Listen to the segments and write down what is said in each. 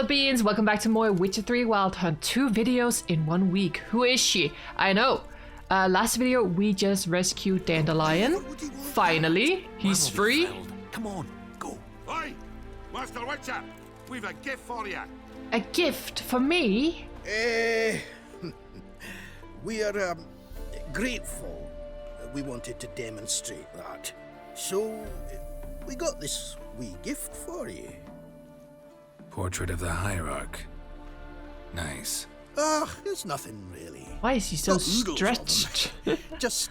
Hello beans, welcome back to more Witcher 3 Wild Hunt. 2 videos in 1 week. Who is she? I know. Last video we just rescued Dandelion. Finally, he's free. Come on, go. Oi, Master Witcher, we've a gift for you. A gift for me? We are grateful. We wanted to demonstrate that. So, we got this wee gift for you. Portrait of the Hierarch. Nice. It's nothing really. Why is he so Got oodles of them. stretched? Just,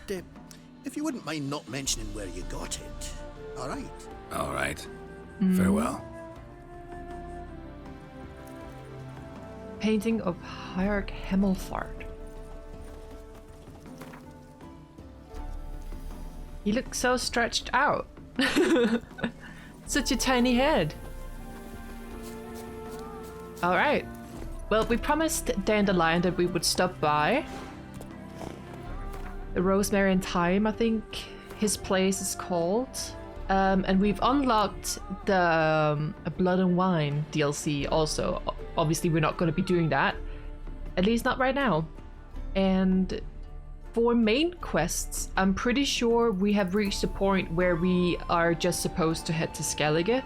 if you wouldn't mind not mentioning where you got it. Alright? Alright. Farewell. Painting of Hierarch Hemmelfart. He looks so stretched out. Such a tiny head. Alright. Well, we promised Dandelion that we would stop by. The Rosemary and Thyme, I think his place is called. And we've unlocked the Blood and Wine DLC also. Obviously, we're not going to be doing that. At least not right now. And for main quests, I'm pretty sure we have reached a point where we are just supposed to head to Skellige.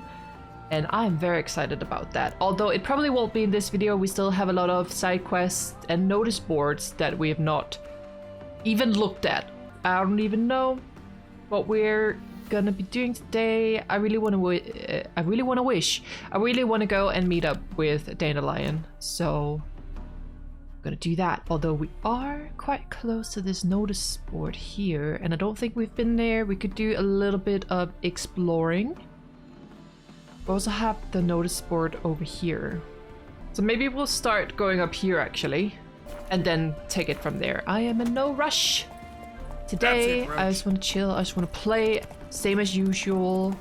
And I'm very excited about that. Although it probably won't be in this video, we still have a lot of side quests and notice boards that we have not even looked at. I don't even know what we're gonna be doing today. I really want to go and meet up with Dandelion. So I'm gonna do that. Although we are quite close to this notice board here, and I don't think we've been there. We could do a little bit of exploring. We also have the notice board over here. So maybe we'll start going up here actually, and then take it from there. I am in no rush. Today, I just want to chill, I just want to play, same as usual.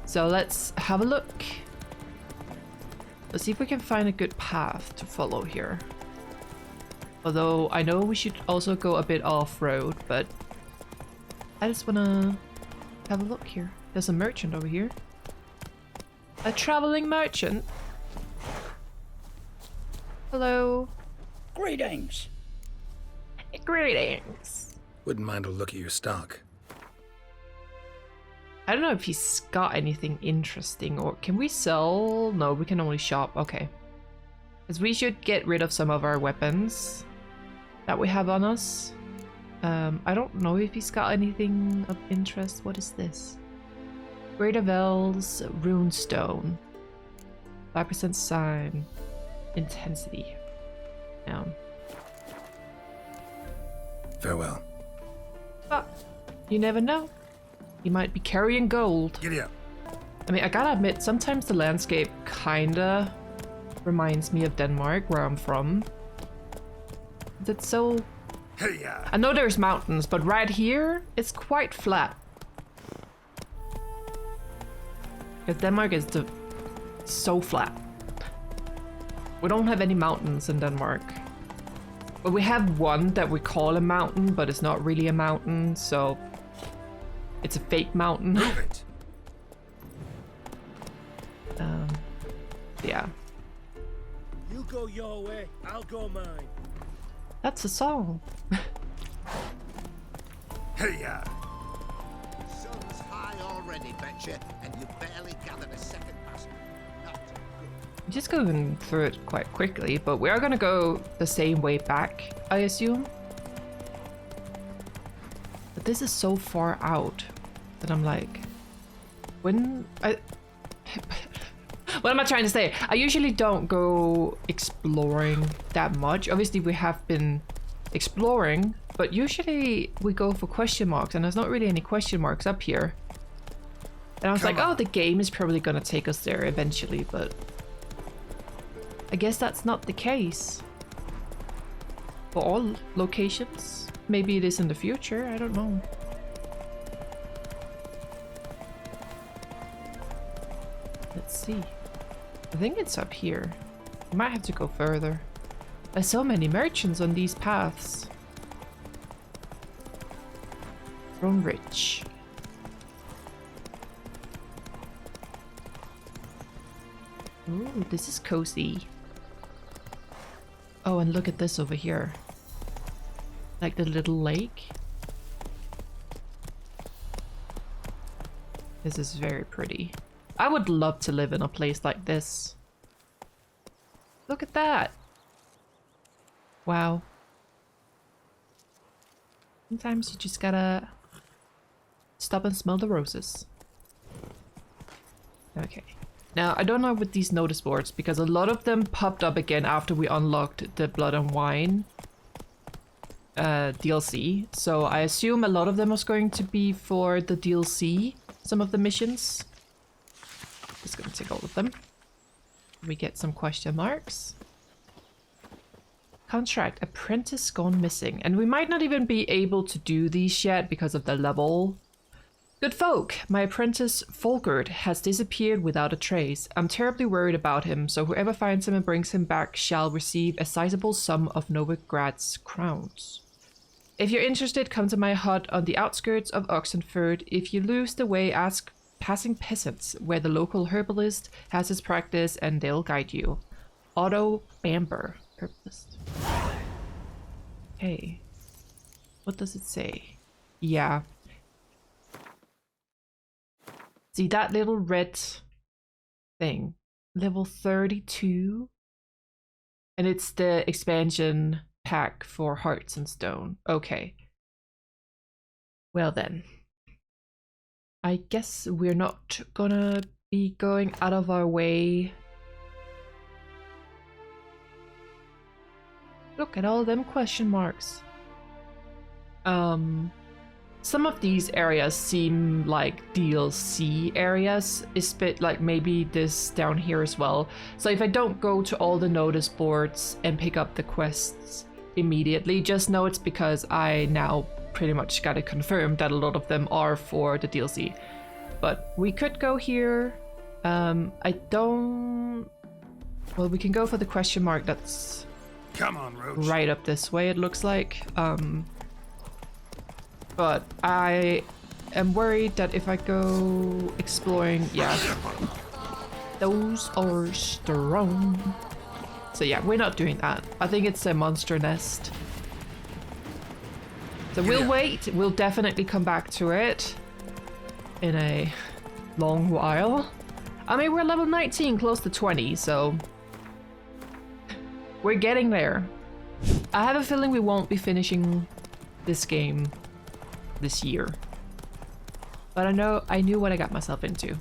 So let's have a look. Let's see if we can find a good path to follow here. Although I know we should also go a bit off-road, but I just want to have a look here. There's a merchant over here. A traveling merchant. Hello. Greetings. Greetings. Wouldn't mind a look at your stock. I don't know if he's got anything interesting, or can we sell? No, we can only shop. Okay. Because we should get rid of some of our weapons that we have on us. I don't know if he's got anything of interest. What is this? Great of Elves, Runestone. 5% sign. Intensity. Down. Farewell. But you never know. He might be carrying gold. Giddy up. I mean, I gotta admit, sometimes the landscape kinda reminds me of Denmark, where I'm from. It's so... Hey-ya. I know there's mountains, but right here, it's quite flat. Because Denmark is so flat. We don't have any mountains in Denmark. But we have one that we call a mountain, but it's not really a mountain, so... It's a fake mountain. Move it. Yeah. You go your way, I'll go mine. That's a song. Hey-ya. Sun's high already, betcha, and you barely gathered a second past. Not good. I'm just going through it quite quickly, but we are gonna go the same way back, I assume. But this is so far out that I'm like, when I... What am I trying to say? I usually don't go exploring that much. Obviously we have been exploring, but usually we go for question marks, and there's not really any question marks up here. And I was like, oh, the game is probably gonna take us there eventually, but I guess that's not the case for all locations. Maybe it is in the future, I don't know. Let's see. I think it's up here. We might have to go further. There's so many merchants on these paths. From Rich. Ooh, this is cozy. Oh, and look at this over here. Like the little lake. This is very pretty. I would love to live in a place like this. Look at that. Wow. Sometimes you just gotta stop and smell the roses. Okay. Now, I don't know with these notice boards because a lot of them popped up again after we unlocked the Blood and Wine DLC. So I assume a lot of them was going to be for the DLC, some of the missions. Just gonna take all of them. We get some question marks. Contract, apprentice gone missing. And we might not even be able to do these yet because of the level. Good folk, my apprentice Folgerd has disappeared without a trace. I'm terribly worried about him, so whoever finds him and brings him back shall receive a sizable sum of Novigrad's crowns. If you're interested, come to my hut on the outskirts of Oxenford. If you lose the way, ask passing peasants where the local herbalist has his practice and they'll guide you. Otto Bamber, herbalist. Hey, what does it say? Yeah. See that little red thing? Level 32? And it's the expansion pack for Hearts and Stone. Okay. Well then. I guess we're not gonna be going out of our way. Look at all them question marks. Some of these areas seem like DLC areas. It's a bit like maybe this down here as well. So if I don't go to all the notice boards and pick up the quests immediately, just know it's because I now pretty much got it confirmed that a lot of them are for the DLC. But we could go here. I don't... Well, we can go for the question mark that's Come on, Roach. right up this way, it looks like. But I am worried that if I go exploring, yeah, those are strong. So yeah, we're not doing that. I think it's a monster nest. So we'll wait. We'll definitely come back to it in a long while. I mean, we're level 19, close to 20, so we're getting there. I have a feeling we won't be finishing this game this year. But I knew what I got myself into,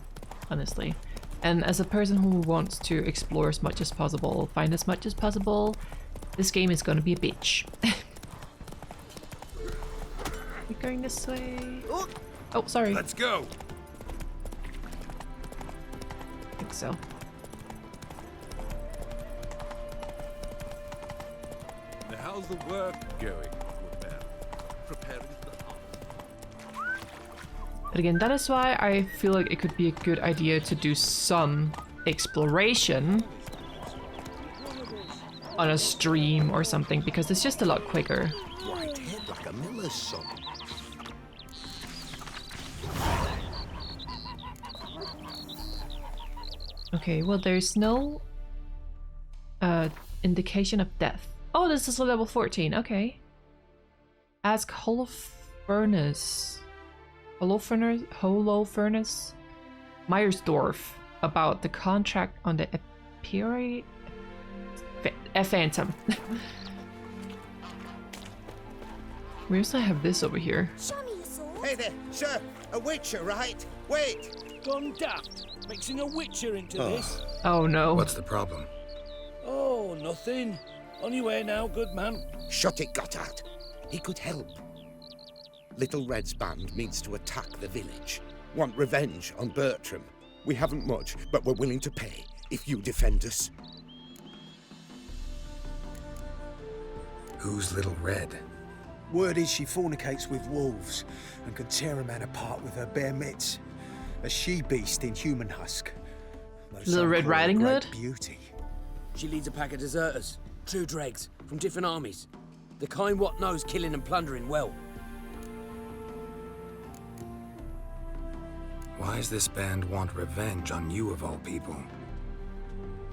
honestly. And as a person who wants to explore as much as possible, find as much as possible, this game is gonna be a bitch. We're going this way. Oh, sorry. Let's go. I think so. Now, how's the work going, Moverr? Preparing the hunt. But again, that is why I feel like it could be a good idea to do some exploration on a stream or something, because it's just a lot quicker. White head like a miller's son. Okay, well, there's no indication of death. Oh, this is a level 14. Okay. Ask Holofernes Meyersdorf about the contract on the Phantom. We also have this over here. Hey there, sir, a witcher, right? Wait! Gone daft. Mixing a witcher into this. Oh no. What's the problem? Oh, nothing. On your way now, good man. Shut it, Gotthard. He could help. Little Red's band means to attack the village. Want revenge on Bertram. We haven't much, but we're willing to pay if you defend us. Who's Little Red? Word is she fornicates with wolves and can tear a man apart with her bare mitts. A she-beast in human husk. Though Little some Red call her Riding great Hood? Beauty. She leads a pack of deserters, true dregs, from different armies. The kind what knows killing and plundering well. Why does this band want revenge on you of all people?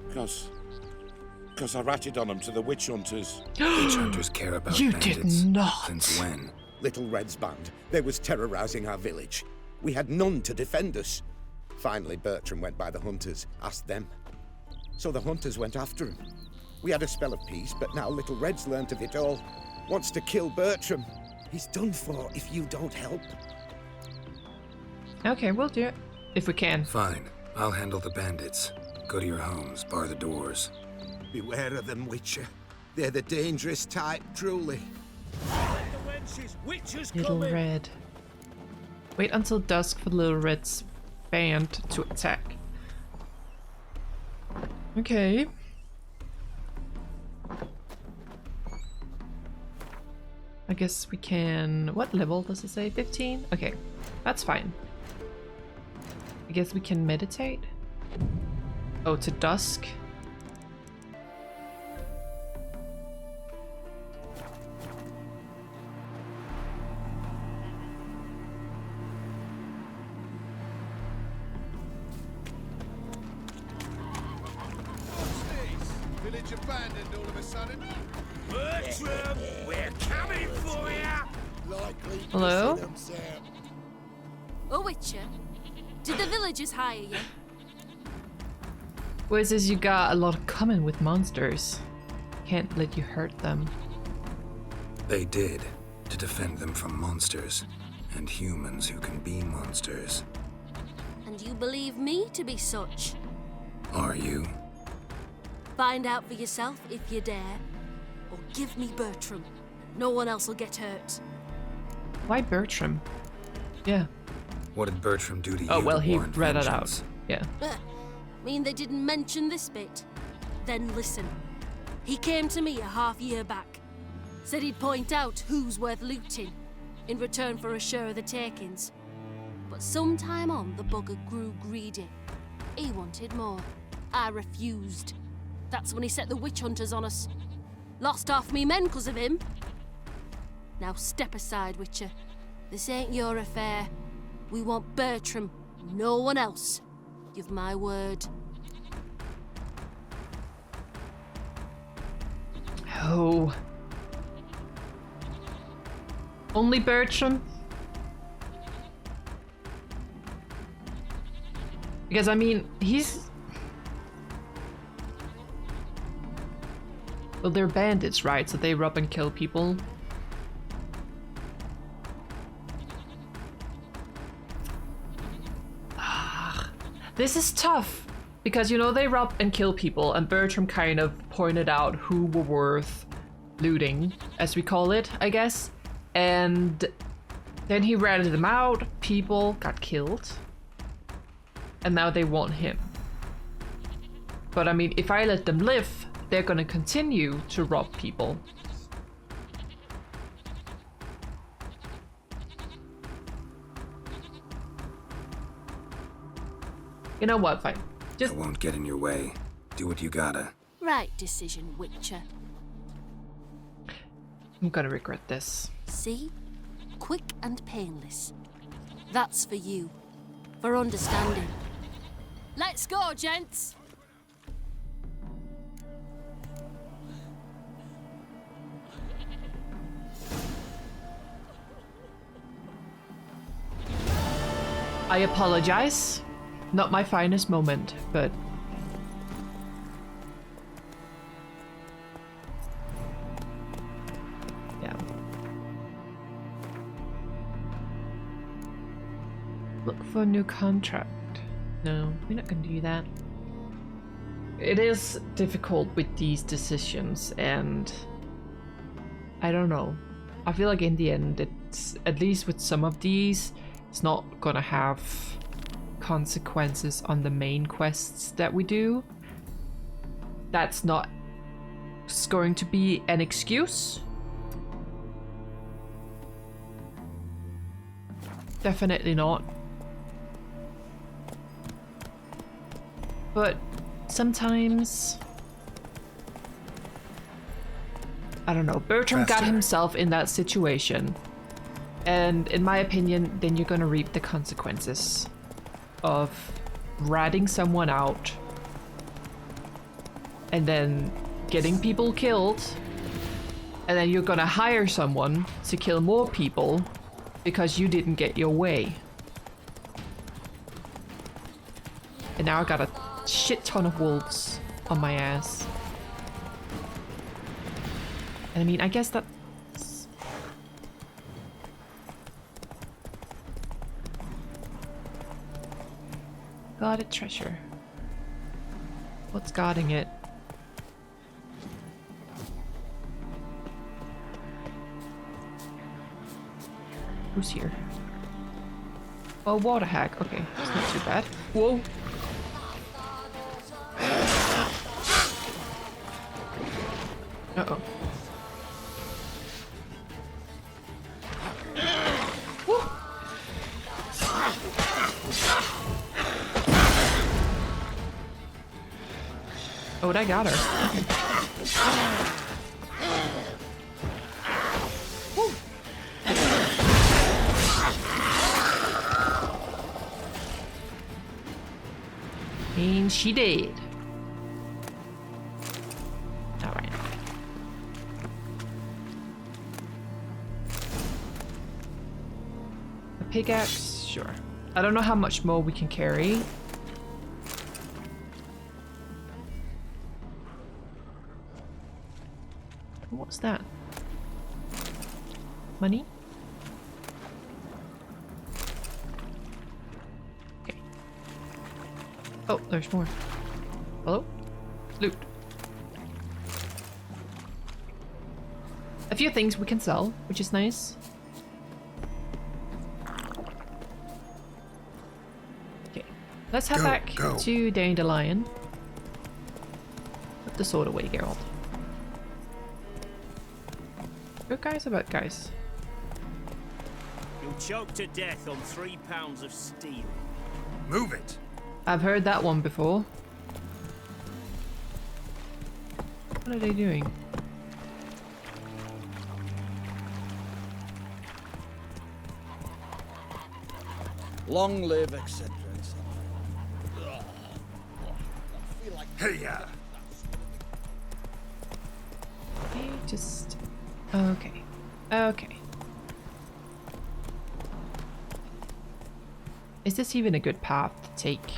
Because I ratted on them to the witch hunters. Witch hunters care about You bandits. did not. Since when? Little Red's band, they was terrorizing our village. We had none to defend us. Finally, Bertram went by the hunters, asked them. So the hunters went after him. We had a spell of peace, but now Little Red's learnt of it all. Wants to kill Bertram. He's done for if you don't help. Okay, we'll do it. If we can. Fine. I'll handle the bandits. Go to your homes, bar the doors. Beware of them, Witcher. They're the dangerous type, truly. The wenches, witches Little coming. Red. Wait until dusk for Little Red's band to attack. Okay. I guess we can... What level does it say? 15? Okay, that's fine. I guess we can meditate. Oh, to dusk. Village abandoned all of a sudden. Bertram, we're coming for you. Hello? Oh, Witcher, did the villagers hire you? Well, it says you got a lot of common with monsters. Can't let you hurt them. They did, to defend them from monsters. And humans who can be monsters. And you believe me to be such? Are you? Find out for yourself if you dare. Or give me Bertram. No one else will get hurt. Why Bertram? Yeah. What did Bertram do to you? Oh, well, to he warrant read it vengeance? out. Yeah. Mean they didn't mention this bit? Then listen. He came to me a half year back. Said he'd point out who's worth looting in return for a share of the takings. But sometime on, the bugger grew greedy. He wanted more. I refused. That's when he set the witch hunters on us. Lost half me men 'cause of him. Now step aside, Witcher. This ain't your affair. We want Bertram, no one else. Give my word. Oh. Only Bertram? Because, I mean, he's... Well, they're bandits, right? So they rob and kill people. This is tough. Because, you know, they rob and kill people, and Bertram kind of pointed out who were worth looting, as we call it, I guess. And then he ratted them out, people got killed, and now they want him. But I mean, if I let them live, they're gonna continue to rob people. You know what, fine. I won't get in your way. Do what you gotta. Right decision, Witcher. I'm gonna regret this. See? Quick and painless. That's for you. For understanding. Let's go, gents! I apologize. Not my finest moment, but... yeah. Look for a new contract. No, we're not gonna do that. It is difficult with these decisions, and... I don't know. I feel like in the end, it's... at least with some of these, it's not gonna have consequences on the main quests that we do. That's not going to be an excuse. Definitely not. But sometimes... I don't know. Bertram got himself in that situation. And in my opinion, then you're gonna reap the consequences of ratting someone out and then getting people killed, and then you're gonna hire someone to kill more people because you didn't get your way. And now I got a shit ton of wolves on my ass. And I mean, I guess that's... Guarded treasure. What's guarding it? Who's here? Oh, water hag. Okay, that's not too bad. Whoa! Uh-oh. Woo! Oh, I got her. Okay. Woo! And she did. Alright. A pickaxe? Sure. I don't know how much more we can carry. What's that? Money? Okay. Oh, there's more. Hello? Loot. A few things we can sell, which is nice. Okay. Let's head back to Dandelion. Put the sword away, Geralt. Good guys or bad guys? You'll choke to death on 3 pounds of steel. Move it! I've heard that one before. What are they doing? Long live, etc., etc. Hey-ya! Okay, just... Okay. Okay. Is this even a good path to take?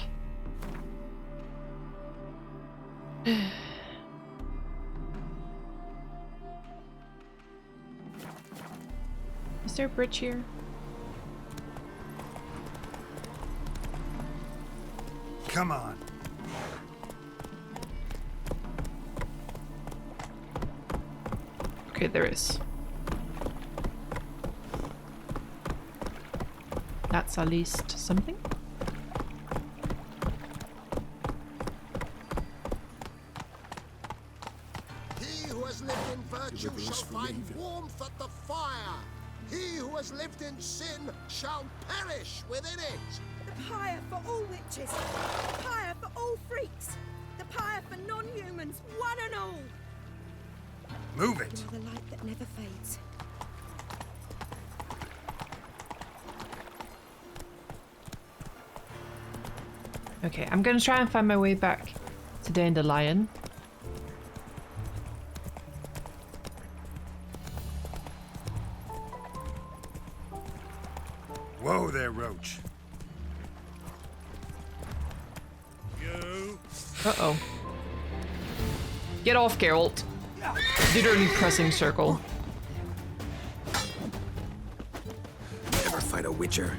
Is there a bridge here? Come on. Okay, there is. That's at least something. He who has lived in virtue shall find warmth at the fire. He who has lived in sin shall perish within it. The pyre for all witches. The pyre for all freaks. The pyre for non-humans, one and all. Move it! You're the light that never fades. Okay, I'm gonna try and find my way back to Dandelion. Whoa there, Roach. You. Uh-oh. Get off, Geralt. Literally pressing circle. Ever fight a witcher?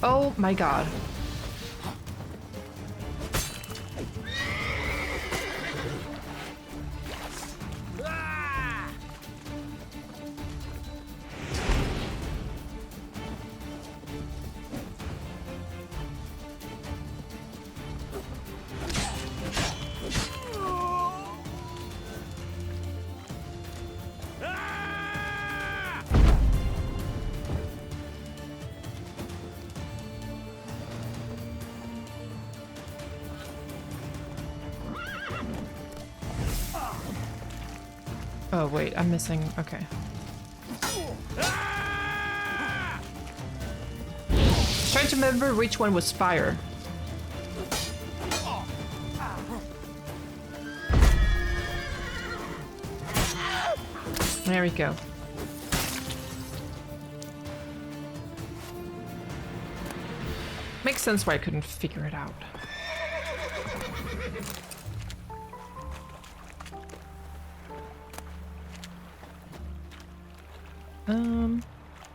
Oh my god. Oh wait, I'm missing. Okay. Trying to remember which one was fire. There we go. Makes sense why I couldn't figure it out.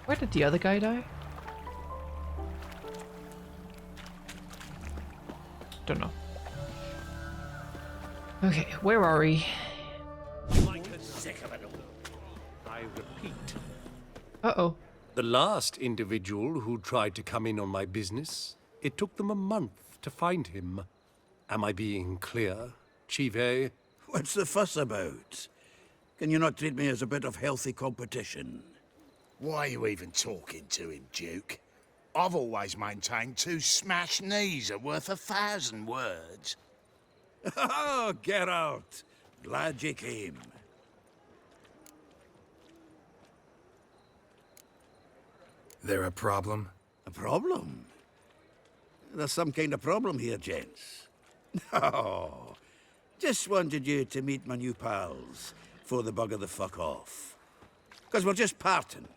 Where did the other guy die? Don't know. Okay, where are we? I repeat. Uh-oh. The last individual who tried to come in on my business, it took them a month to find him. Am I being clear, Chive? What's the fuss about? Can you not treat me as a bit of healthy competition? Why are you even talking to him, Duke? I've always maintained 2 smashed knees are worth 1,000 words. Oh, get out! Glad you came. There a problem? A problem? There's some kind of problem here, gents. Oh, just wanted you to meet my new pals before they bugger the fuck off. Because we're just parting,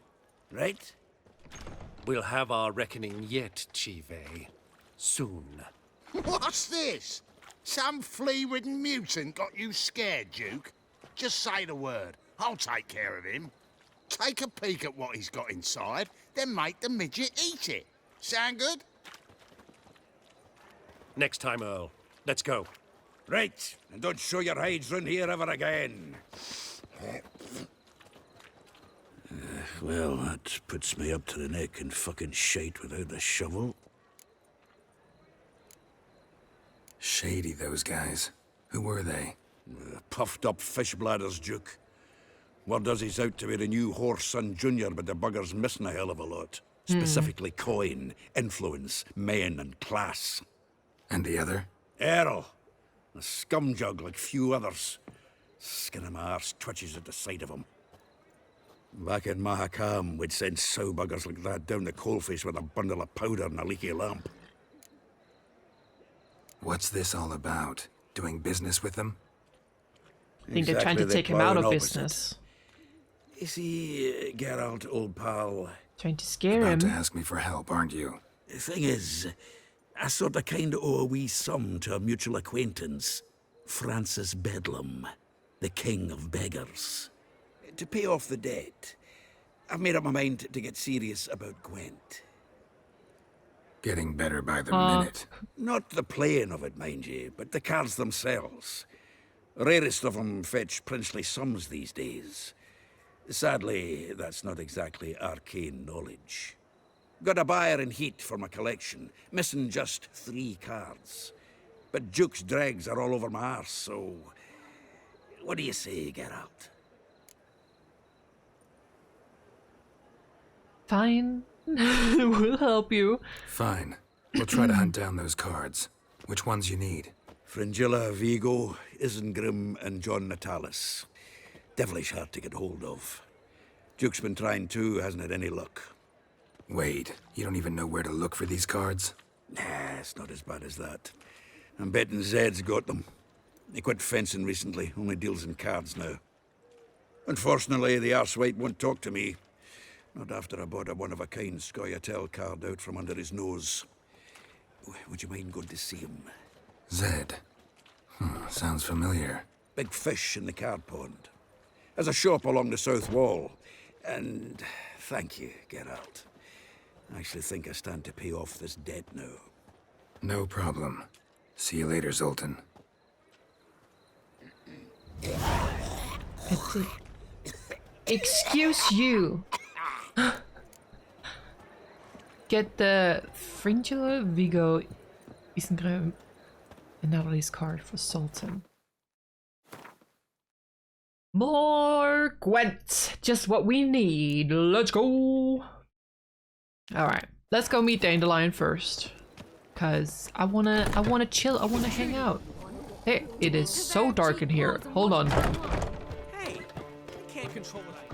right? We'll have our reckoning yet, Chive. Soon. What's this? Some flea-ridden mutant got you scared, Duke? Just say the word. I'll take care of him. Take a peek at what he's got inside, then make the midget eat it. Sound good? Next time, Earl. Let's go. Right, and don't show your hides round here ever again. Well, that puts me up to the neck in fucking shite without the shovel. Shady, those guys. Who were they? Puffed up fish bladders, Duke. Word does he's out to be the new Horson Jr., but the bugger's missing a hell of a lot. Specifically coin, influence, men, and class. And the other? Earl. A scumjug like few others. Skin of my arse twitches at the sight of him. Back in Mahakam, we'd send sow buggers like that down the coalface with a bundle of powder and a leaky lamp. What's this all about? Doing business with them? I think they're trying to take him out of business. You see, Geralt, old pal... Trying to scare him. About to ask me for help, aren't you? The thing is, I sort of kind of owe a wee sum to a mutual acquaintance. Francis Bedlam, the king of beggars. To pay off the debt, I've made up my mind to get serious about Gwent. Getting better by the minute. Not the playing of it, mind you, but the cards themselves. Rarest of them fetch princely sums these days. Sadly, that's not exactly arcane knowledge. Got a buyer in heat for my collection, missing just 3 cards. But Duke's dregs are all over my arse, so... What do you say, Geralt? Fine. We'll help you. Fine. We'll try to hunt down those cards. Which ones you need? Fringilla, Vigo, Isengrim, and John Natalis. Devilish hard to get hold of. Duke's been trying too, hasn't had any luck. Wait, you don't even know where to look for these cards? Nah, it's not as bad as that. I'm betting Zed's got them. He quit fencing recently, only deals in cards now. Unfortunately, the arsewite won't talk to me. Not after I bought a one-of-a-kind Scoia'tael card out from under his nose. Would you mind going to see him? Zed. Sounds familiar. Big fish in the card pond. Has a shop along the south wall. And thank you, Geralt. I actually think I stand to pay off this debt now. No problem. See you later, Zoltan. Excuse you. Get the Fringilla, Vigo, Isengrim, and Natalie's card for Zoltan. More Gwent. Just what we need. Let's go. Alright. Let's go meet Dandelion first. Cause I wanna chill, I wanna hang out. Hey, it is so dark in here. Hold on. Hey, control what I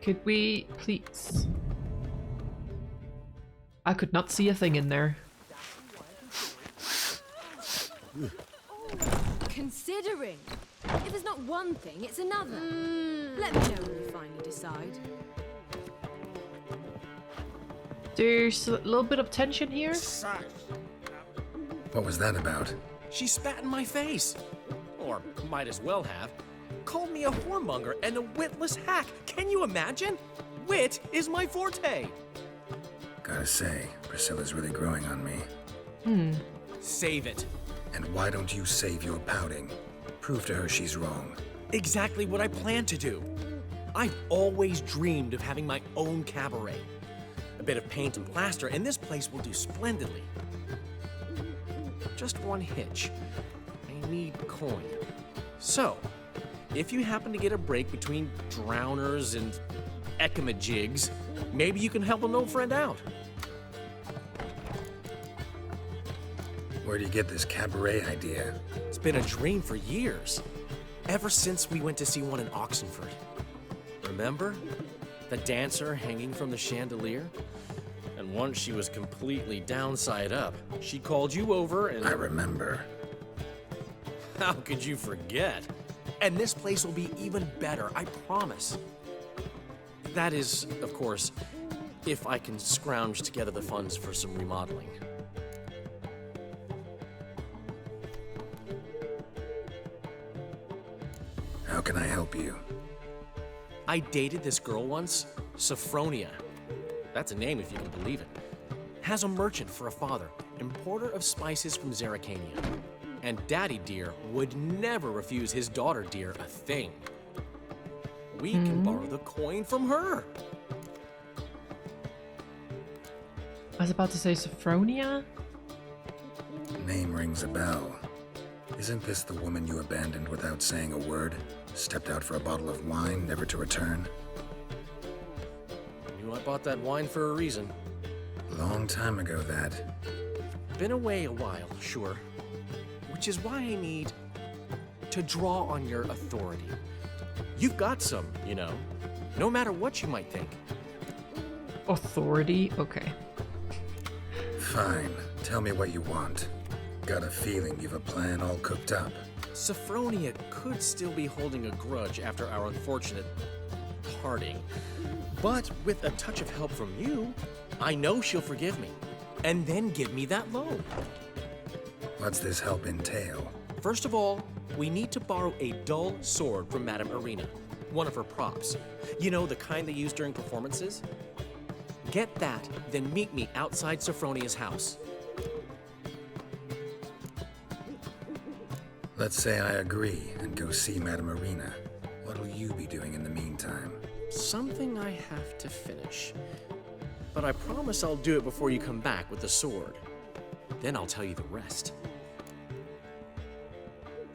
Could we please? I could not see a thing in there. Considering. If there's not one thing, it's another. Let me know when you finally decide. There's a little bit of tension here. What was that about? She spat in my face. Or might as well have. Called me a whoremonger and a witless hack. Can you imagine? Wit is my forte. Gotta say, Priscilla's really growing on me. Save it. And why don't you save your pouting? Prove to her she's wrong. Exactly what I plan to do. I've always dreamed of having my own cabaret. A bit of paint and plaster, and this place will do splendidly. Just one hitch. I need coin. So, if you happen to get a break between drowners and ekamajigs, maybe you can help an old friend out. Where do you get this cabaret idea? It's been a dream for years. Ever since we went to see one in Oxenford. Remember? The dancer hanging from the chandelier? And once she was completely downside up, she called you over and... I remember. How could you forget? And this place will be even better, I promise. That is, of course, if I can scrounge together the funds for some remodeling. How can I help you? I dated this girl once, Sophronia. That's a name if you can believe it. Has a merchant for a father, importer of spices from Zerrikania. And Daddy Dear would never refuse his daughter Dear a thing. We can borrow the coin from her. I was about to say Sophronia? Name rings a bell. Isn't this the woman you abandoned without saying a word? Stepped out for a bottle of wine, never to return? Knew I bought that wine for a reason. Long time ago, that. Been away a while, sure. Which is why I need to draw on your authority. You've got some, you know, no matter what you might think. Authority? Okay. Fine. Tell me what you want. Got a feeling you've a plan all cooked up. Sophronia could still be holding a grudge after our unfortunate parting. But with a touch of help from you, I know she'll forgive me. And then give me that loan. What's this help entail? First of all, we need to borrow a dull sword from Madame Arena, one of her props. You know, the kind they use during performances? Get that, then meet me outside Sophronia's house. Let's say I agree and go see Madame Arena. What'll you be doing in the meantime? Something I have to finish. But I promise I'll do it before you come back with the sword. Then I'll tell you the rest.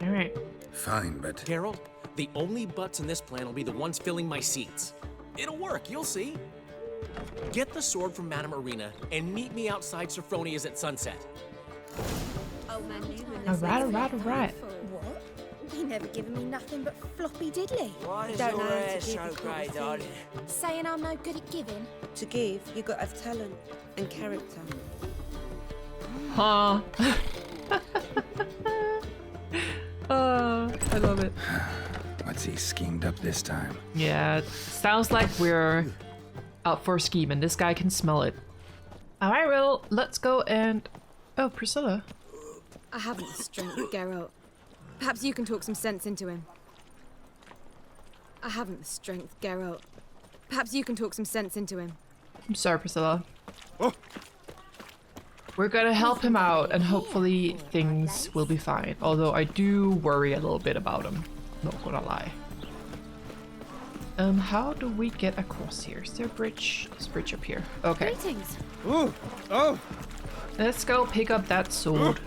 All right. Fine, but... Geralt, the only butts in this plan will be the ones filling my seats. It'll work, you'll see. Get the sword from Madame Arena and meet me outside Sophronia's at sunset. All right. What? He never given me nothing but floppy diddly. Why is Don't your know how hair to give so the grey, proper darling? thing. Saying I'm no good at giving. To give, you got to have talent and character. Huh. I love it. What's he schemed up this time? Yeah, it sounds like we're out for a scheme and this guy can smell it. Alright, well, let's go and... Oh, Priscilla. I haven't the strength, Geralt. Perhaps you can talk some sense into him. I haven't the strength, Geralt. Perhaps you can talk some sense into him. I'm sorry, Priscilla. We're gonna help him out and hopefully things will be fine. Although I do worry a little bit about him. Not gonna lie. How do we get across here? Is there a bridge? There's a bridge up here. Okay. Greetings. Oh! Let's go pick up that sword.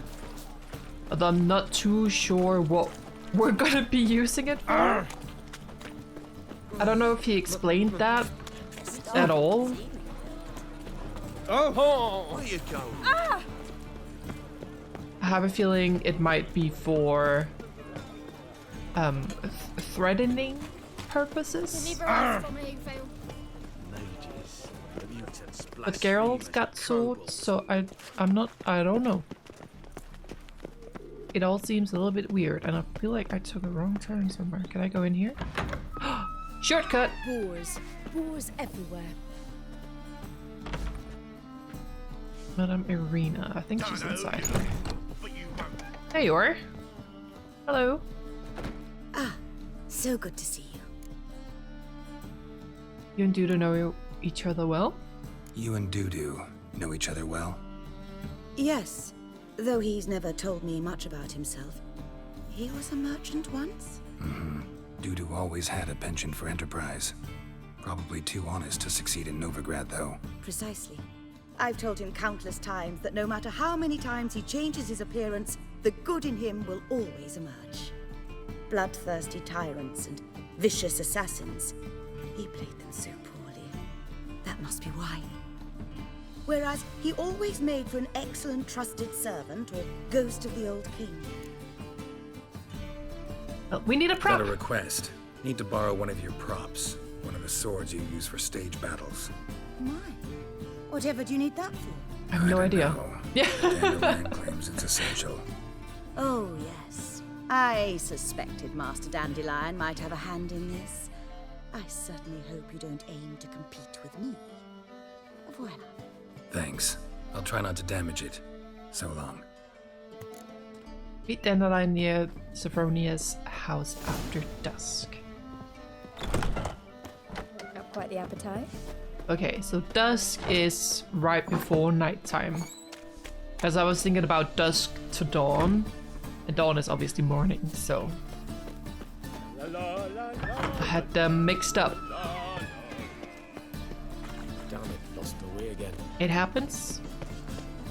Although I'm not too sure what we're gonna be using it for. I don't know if he explained that at all. Oh! Where you going? Ah! I have a feeling it might be for threatening purposes. But Geralt's got swords, so I don't know. It all seems a little bit weird, and I feel like I took a wrong turn somewhere. Can I go in here? Shortcut! Boars. Boars everywhere. Madame Irina. I think she's inside. There you are. Hello. Ah, so good to see you. You and Dudu know each other well? You and Dudu know each other well? Yes, though he's never told me much about himself. He was a merchant once? Mm-hmm. Dudu always had a penchant for enterprise. Probably too honest to succeed in Novigrad, though. Precisely. I've told him countless times that no matter how many times he changes his appearance, the good in him will always emerge. Bloodthirsty tyrants and vicious assassins. He played them so poorly. That must be why. Whereas he always made for an excellent trusted servant or ghost of the old king. We need a prop. Got a request. Need to borrow one of your props. One of the swords you use for stage battles. My. Whatever do you need that for? I have no idea. Yeah. Dandelion claims it's essential. Oh, yes. I suspected Master Dandelion might have a hand in this. I certainly hope you don't aim to compete with me. Voilà. Thanks. I'll try not to damage it. So long. Meet Dandelion near Sophronia's house after dusk. Not quite the appetite. Okay, so dusk is right before nighttime. As I was thinking about dusk to dawn, and dawn is obviously morning, so I had them mixed up. Damn it, lost the way again. It happens.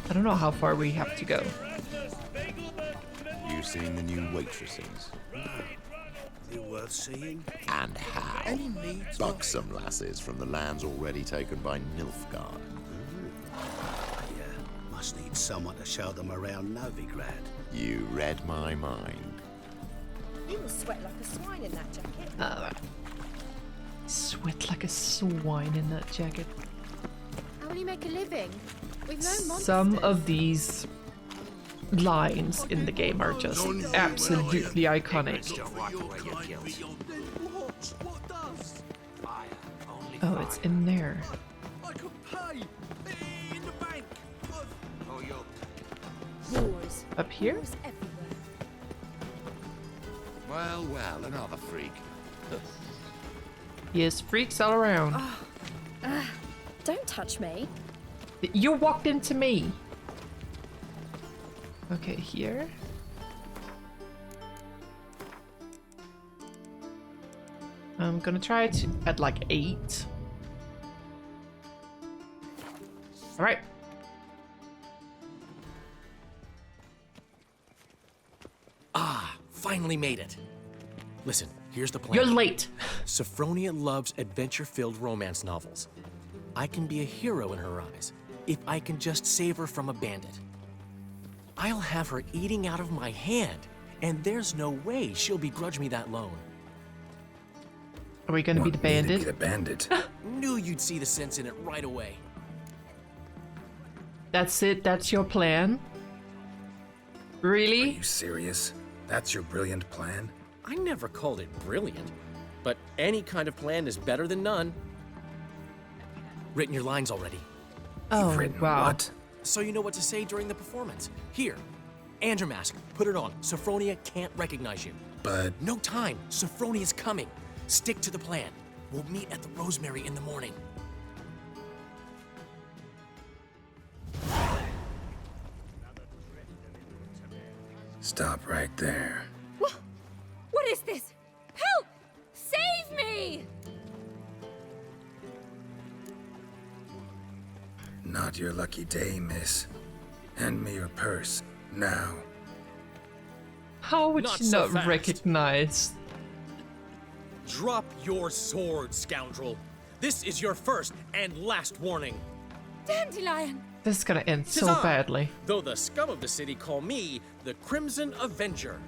I don't know how far we have to go. You seen the new waitresses? They're worth seeing. And how? Any needs? Buxom lasses from the lands already taken by Nilfgaard. Yeah, must need someone to show them around Novigrad. You read my mind. You will sweat like a swine in that jacket. Sweat like a swine in that jacket. How will you make a living? We've no monsters. Some of these lines in the game are just absolutely iconic. Oh, it's in there. I could pay in the bank. Boars. Up here? Boars everywhere. Well, well, another freak. Yes, freaks all around. Don't touch me. You walked into me. Okay, here. I'm gonna try it at like 8. Alright. Ah, finally made it. Listen, here's the plan. You're late. Sophronia loves adventure-filled romance novels. I can be a hero in her eyes if I can just save her from a bandit. I'll have her eating out of my hand, and there's no way she'll begrudge me that loan. Are we gonna be the bandit? Be the bandit. Knew you'd see the sense in it right away. That's it? That's your plan? Really? Are you serious? That's your brilliant plan? I never called it brilliant, but any kind of plan is better than none. Written your lines already. Oh, wow. What? So you know what to say during the performance. Here, and your mask. Put it on. Sophronia can't recognize you. But... No time. Sophronia's coming. Stick to the plan. We'll meet at the Rosemary in the morning. Stop right there. What is this? Help! Save me! Not your lucky day, miss. Hand me your purse, now. How would Not you so not fast. recognize? Drop your sword, scoundrel. This is your first and last warning. Dandelion! This is gonna end so Huzzah! badly. Though the scum of the city call me the Crimson Avenger.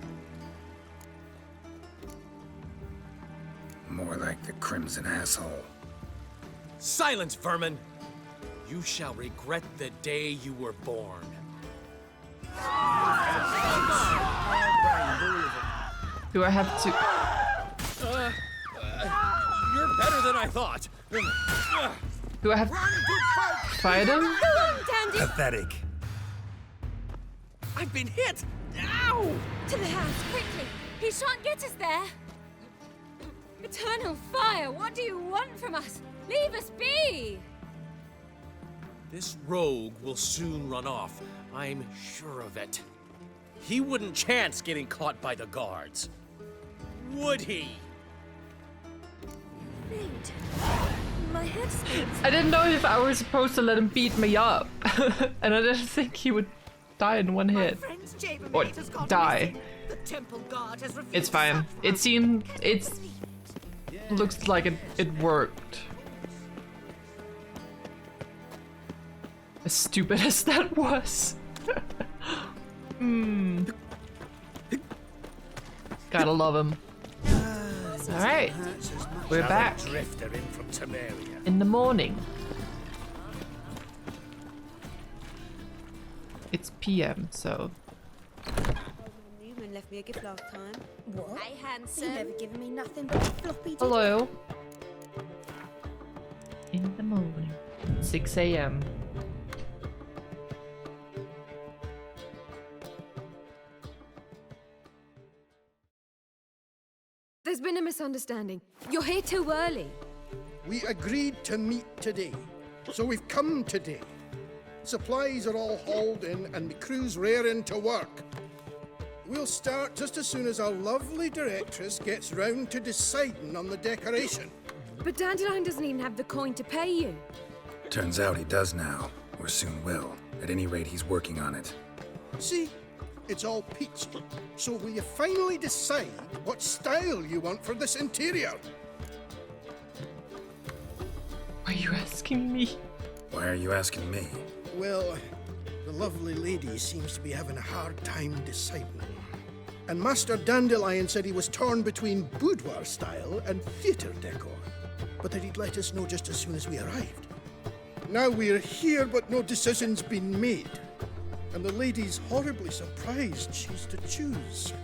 More like the crimson asshole. Silence, vermin! You shall regret the day you were born. Do I have to... You're better than I thought. Do I have to fight him? Pathetic. I've been hit! Ow! To the house, quickly! He shan't get us there! Eternal fire, what do you want from us? Leave us be! This rogue will soon run off. I'm sure of it. He wouldn't chance getting caught by the guards. Would he? My head spins. I didn't know if I was supposed to let him beat me up. And I didn't think he would die in one hit. Or die. It's fine. It seemed... looks like it worked. As stupid as that was. Gotta love him. Alright. We're back. In the morning. It's PM, so... Newman left me a gift last time. What? Hey, Hanson. You've never given me nothing but a floppy disk. Hello. In the morning. 6 AM. There's been a misunderstanding. You're here too early. We agreed to meet today, so we've come today. Supplies are all hauled in and the crew's raring to work. We'll start just as soon as our lovely directress gets round to deciding on the decoration. But Dandelion doesn't even have the coin to pay you. Turns out he does now, or soon will. At any rate, he's working on it. See? It's all peachy. So will you finally decide what style you want for this interior? Why are you asking me? Why are you asking me? Well, the lovely lady seems to be having a hard time deciding. And Master Dandelion said he was torn between boudoir style and theatre decor, but that he'd let us know just as soon as we arrived. Now we're here, but no decision's been made. And the lady's horribly surprised she's to choose.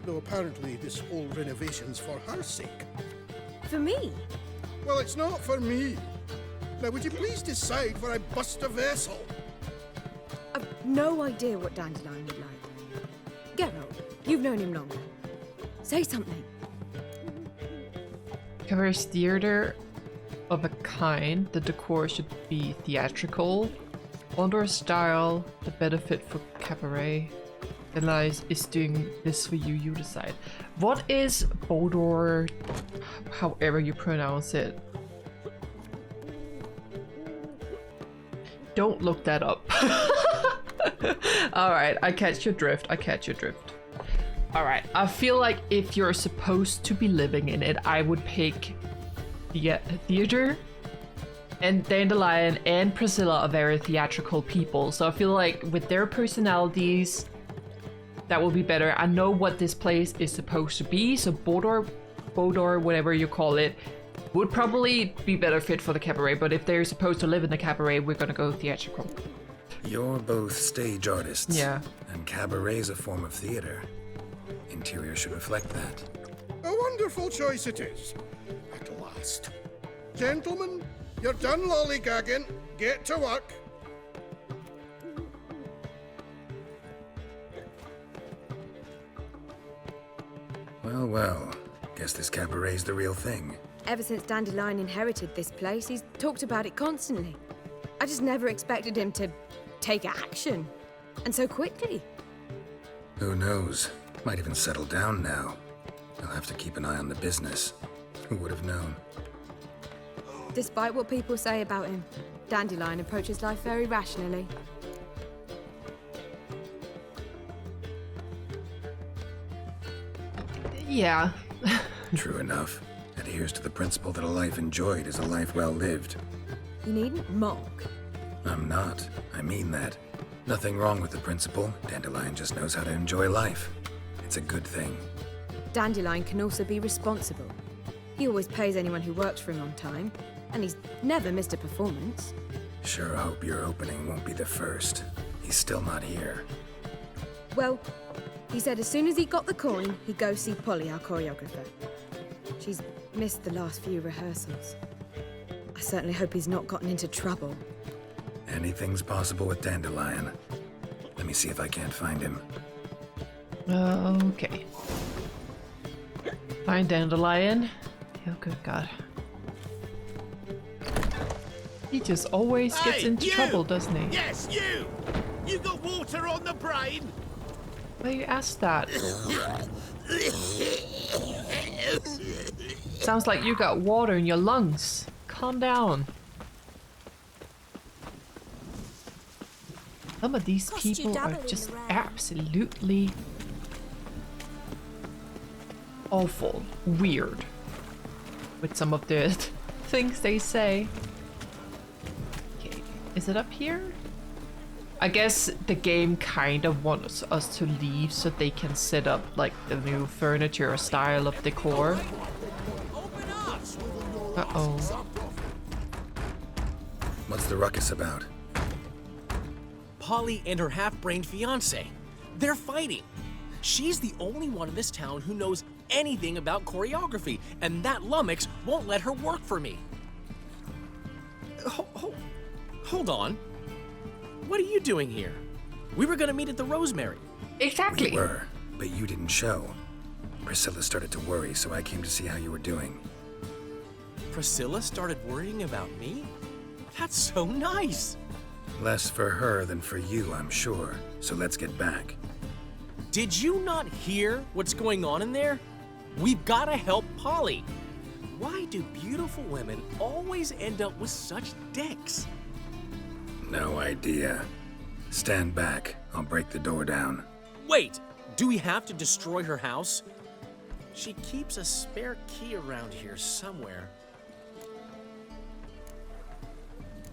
Though apparently this whole renovation's for her sake. For me? Well, it's not for me. Now, would you please decide where I bust a vessel? I've no idea what Dandelion would like. Geralt, you've known him longer. Say something. Cabaret's theater of a kind. The decor should be theatrical. Older style, the better fit for Cabaret. Elias is doing this for you, you decide. What is boudoir, however you pronounce it? Don't look that up. Alright, I catch your drift, Alright, I feel like if you're supposed to be living in it, I would pick the theater. And Dandelion and Priscilla are very theatrical people, so I feel like with their personalities, that will be better. I know what this place is supposed to be, so boudoir, whatever you call it, would probably be better fit for the Cabaret, but if they're supposed to live in the Cabaret, we're gonna go theatrical. You're both stage artists. Yeah. And Cabaret's a form of theater. Interior should reflect that. A wonderful choice it is. At last. Gentlemen, you're done lollygagging. Get to work. Well, well. Guess this Cabaret's the real thing. Ever since Dandelion inherited this place, he's talked about it constantly. I just never expected him to take action. And so quickly. Who knows? Might even settle down now. I'll have to keep an eye on the business. Who would have known? Despite what people say about him, Dandelion approaches life very rationally. Yeah. True enough. Adheres to the principle that a life enjoyed is a life well lived. You needn't mock. I'm not. I mean that. Nothing wrong with the principle. Dandelion just knows how to enjoy life. It's a good thing. Dandelion can also be responsible. He always pays anyone who works for him on time, and he's never missed a performance. Sure hope your opening won't be the first. He's still not here. Well, he said as soon as he got the coin, he'd go see Polly, our choreographer. She's missed the last few rehearsals. I certainly hope he's not gotten into trouble. Anything's possible with Dandelion. Let me see if I can't find him. Okay. Find Dandelion. Oh, good God. He just always gets into trouble, doesn't he? Yes, you! You got water on the brain? Why you asked that? Sounds like you got water in your lungs. Calm down. Some of these people are just absolutely awful, weird with some of the things they say. Okay, is it up here? I guess the game kind of wants us to leave so they can set up like the new furniture style of decor. Uh-oh. What's the ruckus about? Polly and her half-brained fiancé. They're fighting. She's the only one in this town who knows anything about choreography, and that lummox won't let her work for me. Hold on. What are you doing here? We were gonna meet at the Rosemary. Exactly. We were, but you didn't show. Priscilla started to worry, so I came to see how you were doing. Priscilla started worrying about me? That's so nice. Less for her than for you, I'm sure. So let's get back. Did you not hear what's going on in there? We've gotta help Polly. Why do beautiful women always end up with such dicks? No idea. Stand back. I'll break the door down. Wait, do we have to destroy her house? She keeps a spare key around here somewhere.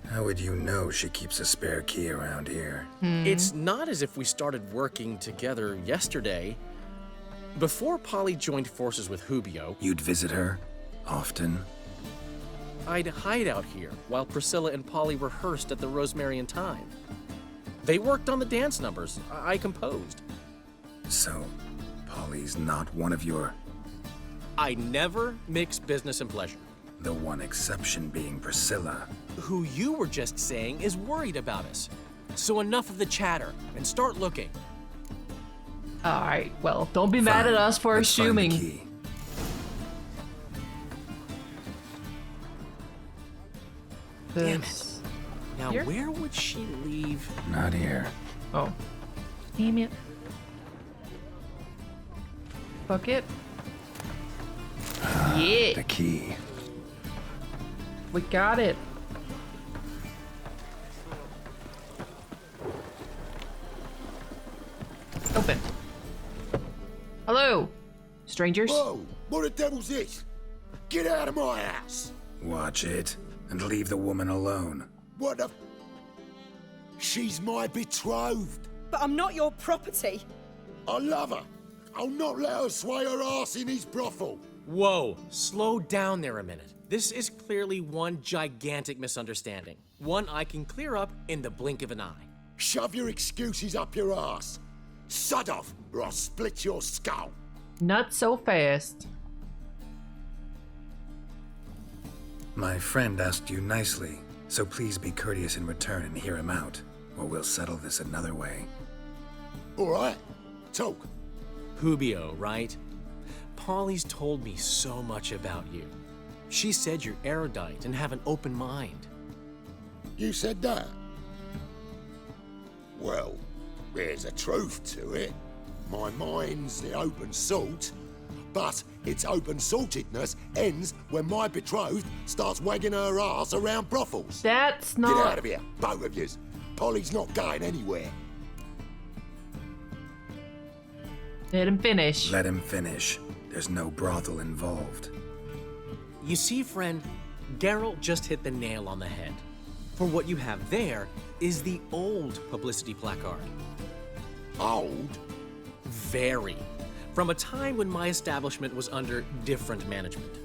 How would you know she keeps a spare key around here? It's not as if we started working together yesterday. Before Polly joined forces with Hubio, You'd visit her? Often? I'd hide out here while Priscilla and Polly rehearsed at the Rosemary and Thyme. They worked on the dance numbers I composed. So, Polly's not one of your... I never mix business and pleasure. The one exception being Priscilla. Who you were just saying is worried about us. So enough of the chatter and start looking. Alright, well, don't be mad at us for Let's find the assuming. key. Damn it. Now Here? where would she leave? Not here. Oh. Damn it. Bucket. Yeah. The key. We got it. Open. Hello, strangers. Whoa! What the devil's this? Get out of my house! Watch it, and leave the woman alone. What the... She's my betrothed. But I'm not your property. I love her. I'll not let her sway her ass in his brothel. Whoa, slow down there a minute. This is clearly one gigantic misunderstanding. One I can clear up in the blink of an eye. Shove your excuses up your ass. Sod off, or I'll split your skull. Not so fast. My friend asked you nicely, so please be courteous in return and hear him out, or we'll settle this another way. All right, talk. Hubio, right? Polly's told me so much about you. She said you're erudite and have an open mind. You said that? Well, there's a truth to it. My mind's the open salt, but its open saltedness ends when my betrothed starts wagging her ass around brothels. That's not... Get out of here, both of yous. Polly's not going anywhere. Let him finish. Let him finish. There's no brothel involved. You see, friend, Geralt just hit the nail on the head. For what you have there is the old publicity placard. Old? Very. From a time when my establishment was under different management.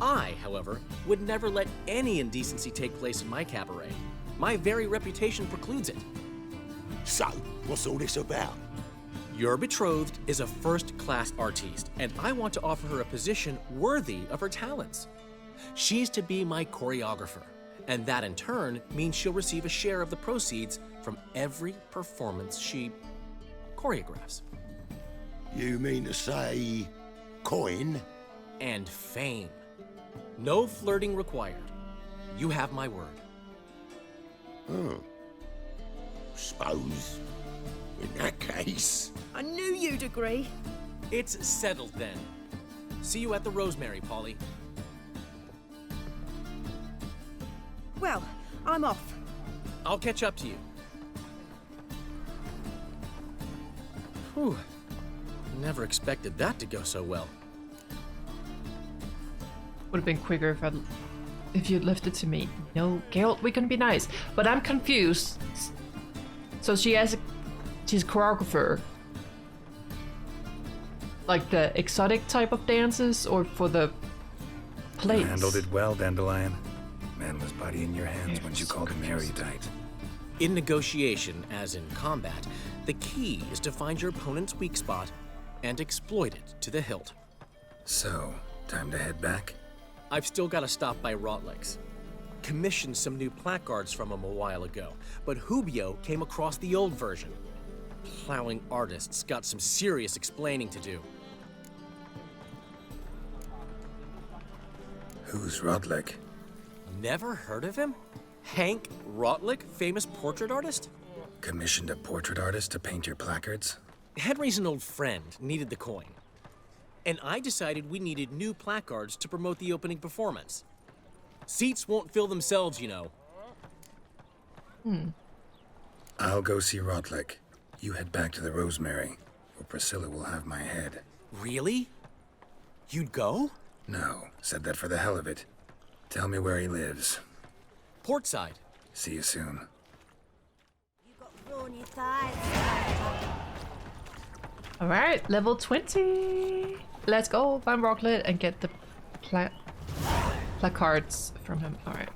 I, however, would never let any indecency take place in my cabaret. My very reputation precludes it. So, what's all this about? Your betrothed is a first-class artiste, and I want to offer her a position worthy of her talents. She's to be my choreographer, and that in turn means she'll receive a share of the proceeds from every performance she choreographs. You mean to say coin? And fame. No flirting required. You have my word. Oh. Suppose, in that case... I knew you'd agree. It's settled then. See you at the Rosemary, Polly. Well, I'm off. I'll catch up to you. Whew. Never expected that to go so well. Would have been quicker if you'd left it to me. No, Geralt, we're gonna be nice. But I'm confused. So she's a choreographer. Like the exotic type of dances, or for the plays? You handled it well, Dandelion. Man was body in your hands once you called him erudite. In negotiation, as in combat, the key is to find your opponent's weak spot and exploit it to the hilt. So, time to head back? I've still got to stop by Rotlick's. Commissioned some new placards from him a while ago, but Hubio came across the old version. Plowing artists got some serious explaining to do. Who's Rotlick? Never heard of him? Hank Rotlick, famous portrait artist? Commissioned a portrait artist to paint your placards? Henry's an old friend, needed the coin. And I decided we needed new placards to promote the opening performance. Seats won't fill themselves, you know. I'll go see Rotlick. You head back to the Rosemary, or Priscilla will have my head. Really? You'd go? No, said that for the hell of it. Tell me where he lives. Portside. See you soon. Alright, level 20. Let's go find Rocklet and get the placards from him. Alright.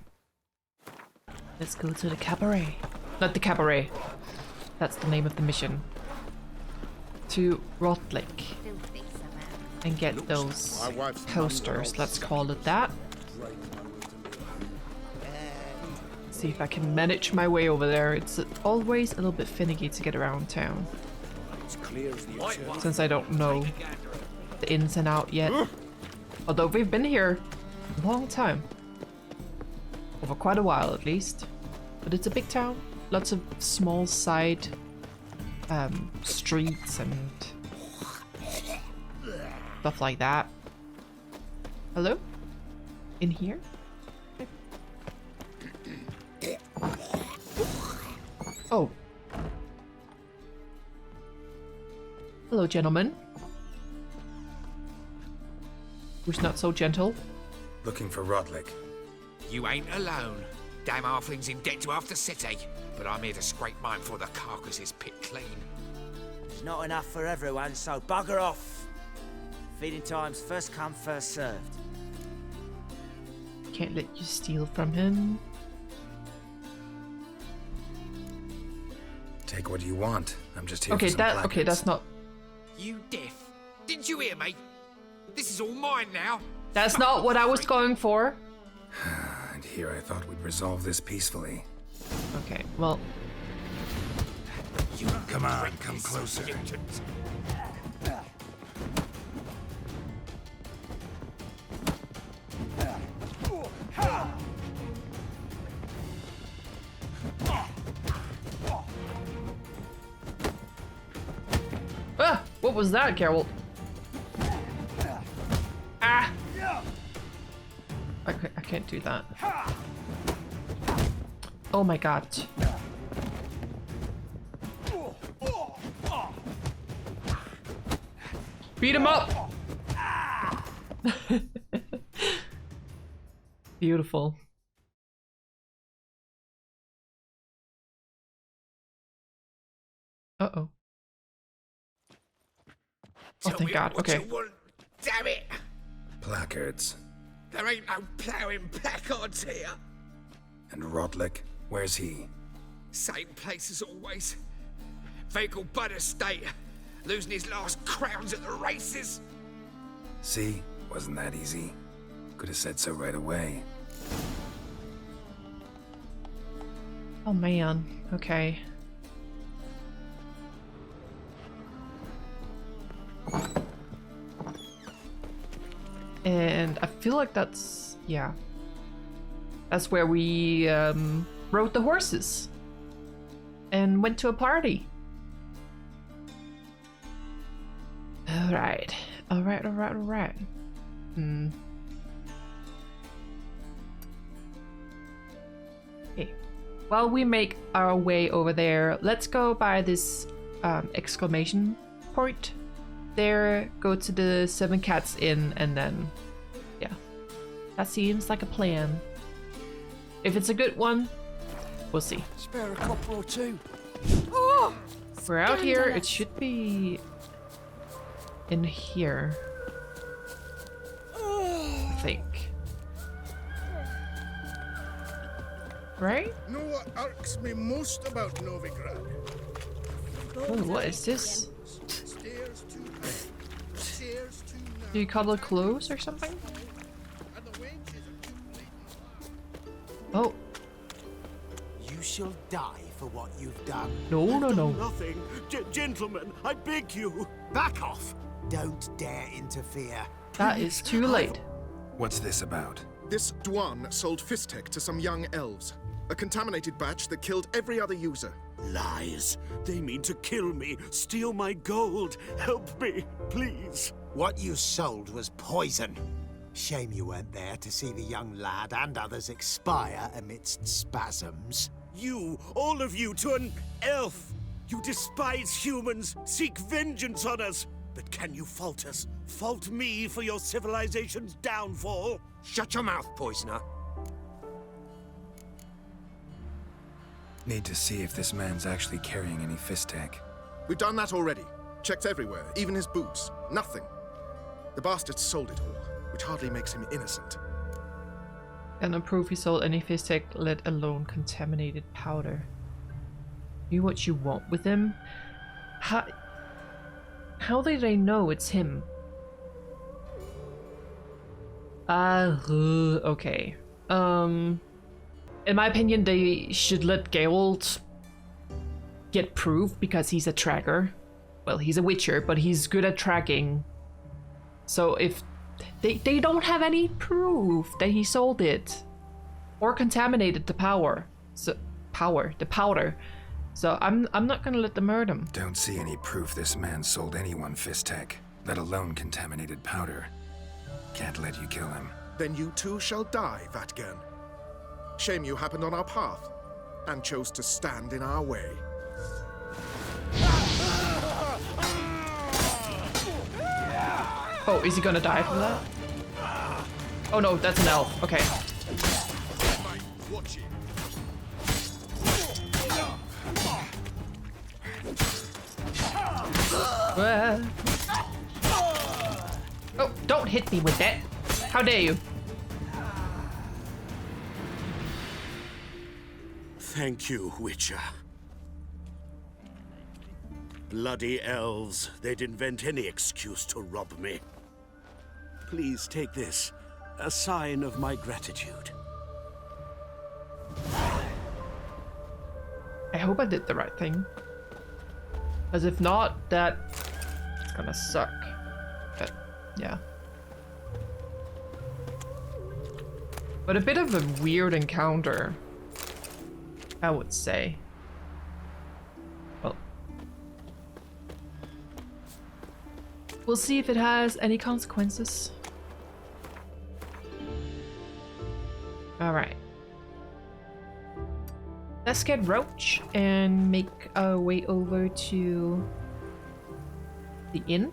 Let's go to the Cabaret. Not the Cabaret. That's the name of the mission. To Rotlick. And get those posters, let's call it that. See if I can manage my way over there. It's always a little bit finicky to get around town. Since I don't know the ins and out yet. Although we've been here a long time. Over quite a while at least. But it's a big town. Lots of small side streets and stuff like that. Hello? In here? Oh. Hello, gentlemen. Who's not so gentle? Looking for Rotlick. You ain't alone. Damn halfling's in debt to half the city. But I'm here to scrape mine before the carcass is picked clean. There's not enough for everyone, so bugger off. Feeding time's first come, first served. Can't let you steal from him. Take what you want. I'm just here Okay, for some placards. okay, that's not. You deaf? Didn't you hear me? This is all mine now. That's not what I was going for. And here I thought we'd resolve this peacefully. Okay, well. You come on, come closer. Ah! What was that, Geralt? Ah! I can't do that. Oh my god. Beat him up! Beautiful. Uh-oh. Oh, thank God. Okay. Damn it! Placards. There ain't no ploughing placards here. And Rodlick, where's he? Same place as always. Vehicle bud estate. Losing his last crowns at the races. See? Wasn't that easy? Could have said so right away. Oh man, okay. And I feel like that's, yeah. That's where we rode the horses and went to a party. Alright. Alright. Okay. While we make our way over there, let's go by this exclamation point. There, go to the 7 Cats Inn, and then, yeah. That seems like a plan. If it's a good one, we'll see. Spare a copper or two. Oh, we're out here. It should be in here, I think. Right? Know what irks me most about Novigrad? Oh, what is this? Stairs too high, stairs too narrow. Do you color clothes or something? And the wenches are too blatant. Oh. You shall die for what you've done. No. Nothing. Gentlemen, I beg you. Back off. Don't dare interfere. That is too late. What's this about? This Dwan sold Fistek to some young elves. A contaminated batch that killed every other user. Lies. They mean to kill me, steal my gold. Help me, please. What you sold was poison. Shame you weren't there to see the young lad and others expire amidst spasms. You, all of you, to an elf. You despise humans, seek vengeance on us. But can you fault us? Fault me for your civilization's downfall? Shut your mouth, poisoner. Need to see if this man's actually carrying any Fistek. We've done that already. Checked everywhere, even his boots. Nothing. The bastard sold it all, which hardly makes him innocent. Cannot prove he sold any Fistek, let alone contaminated powder. Do what you want with him? How do they know it's him? Okay. In my opinion, they should let Geralt get proof because he's a tracker. Well, he's a witcher, but he's good at tracking. So if they don't have any proof that he sold it or contaminated the powder. So I'm not gonna let them murder him. Don't see any proof this man sold anyone Fistek, let alone contaminated powder. Can't let you kill him. Then you too shall die, Vatgern. Shame you happened on our path, and chose to stand in our way. Oh, is he gonna die from that? Oh no, that's an elf. Okay. Oh, don't hit me with that. How dare you? Thank you, Witcher. Bloody elves. They'd invent any excuse to rob me. Please take this. A sign of my gratitude. I hope I did the right thing. As if not, that's gonna suck. But, yeah. But a bit of a weird encounter, I would say. Well, we'll see if it has any consequences. Alright. Let's get Roach and make our way over to the inn.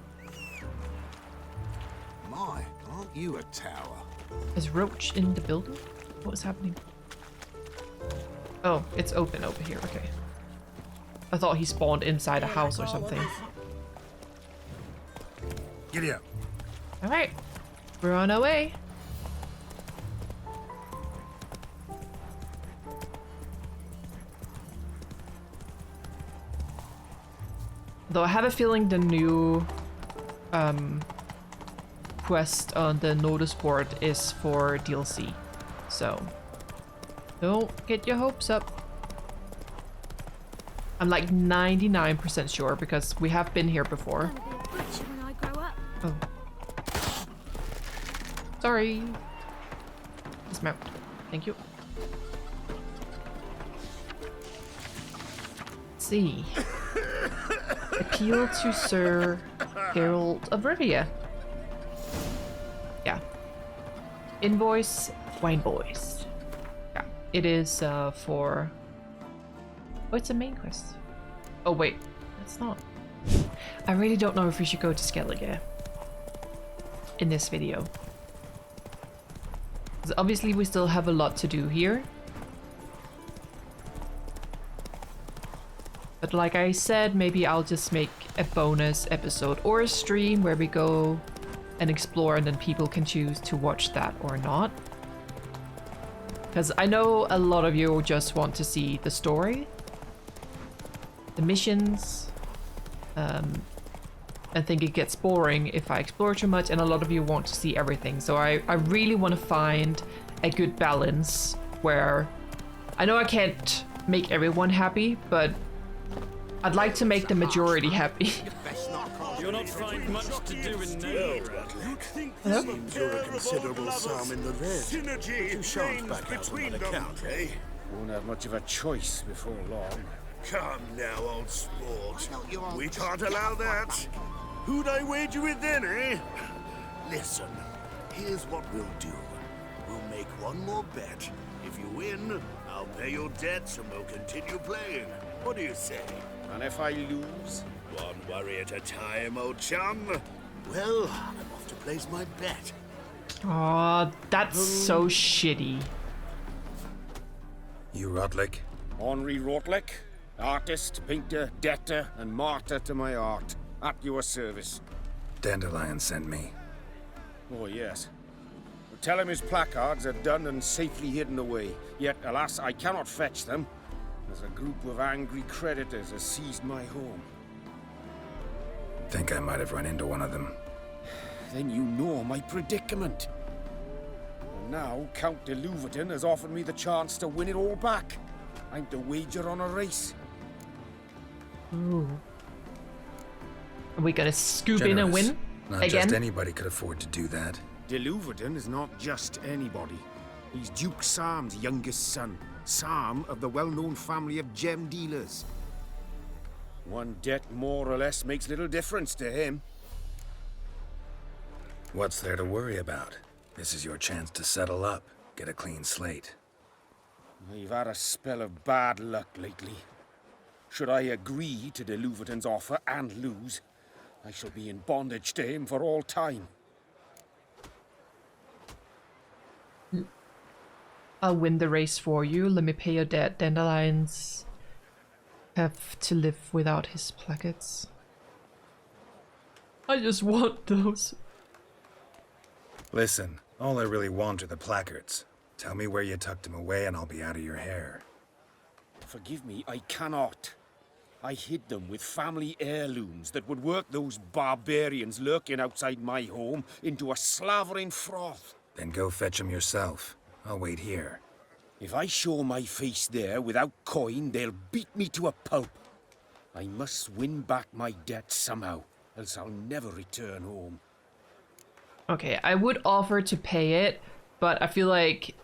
My, aren't you a tower? Is Roach in the building? What is happening? Oh, it's open over here. Okay. I thought he spawned inside a house or something. Giddy up. Alright. We're on our way. Though I have a feeling the new quest on the notice board is for DLC. So don't get your hopes up. I'm like 99% sure because we have been here before. Oh. Sorry. Dismount. Thank you. Let's see. Appeal to Sir Geralt of Rivia. Yeah. Invoice Wine Boys. Yeah. It is for... Oh, it's a main quest. Oh wait, that's not. I really don't know if we should go to Skellige in this video. Because obviously we still have a lot to do here. But like I said, maybe I'll just make a bonus episode or a stream where we go and explore and then people can choose to watch that or not. Because I know a lot of you just want to see the story, the missions. I think it gets boring if I explore too much, and a lot of you want to see everything. So I really want to find a good balance where I know I can't make everyone happy, but I'd like to make the majority happy. You'll not find much to do in Node. Seems you're a considerable sum in the red. Synergy You shan't back out on that account, eh? Won't have much of a choice before long. Come now, old sport. We can't allow that. Who'd I wager with then, eh? Listen, here's what we'll do. We'll make one more bet. If you win, I'll pay your debts and we'll continue playing. What do you say? And if I lose? One worry at a time, old chum. Well, I'm off to place my bet. Aw, that's so shitty. You Rotlick? Henri Rotlick, artist, painter, debtor, and martyr to my art. At your service. Dandelion sent me. Oh, yes. Tell him his placards are done and safely hidden away. Yet, alas, I cannot fetch them, as a group of angry creditors has seized my home. Think I might have run into one of them. Then you know my predicament. And now, Count de Louverton has offered me the chance to win it all back. I'm to wager on a race. Ooh. Are we gonna scoop in and win? Not again? just anybody could afford to do that. De Louverton is not just anybody. He's Duke Sam's youngest son. Sam of the well-known family of gem dealers. One debt more or less makes little difference to him. What's there to worry about? This is your chance to settle up, get a clean slate. I've had a spell of bad luck lately. Should I agree to de Louverton's offer and lose, I shall be in bondage to him for all time. I'll win the race for you. Let me pay your debt. Dandelions have to live without his placards. I just want those. Listen, all I really want are the placards. Tell me where you tucked them away and I'll be out of your hair. Forgive me, I cannot. I hid them with family heirlooms that would work those barbarians lurking outside my home into a slavering froth. Then go fetch them yourself. I'll wait here. If I show my face there without coin, they'll beat me to a pulp. I must win back my debt somehow, else I'll never return home. Okay, I would offer to pay it, but I feel like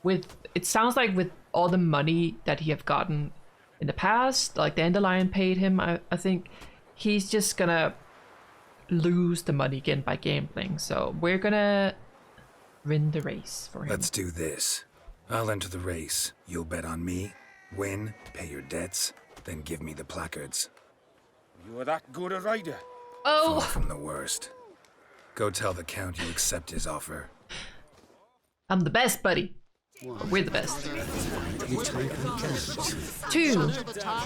it sounds like with all the money that he have gotten in the past, like Dandelion paid him, I think he's just gonna lose the money again by gambling. So we're gonna win the race for him. Let's do this. I'll enter the race. You'll bet on me, win, pay your debts, then give me the placards. You are that good a rider? Oh! Far from the worst. Go tell the Count you accept his offer. I'm the best, buddy. We're the best. 2,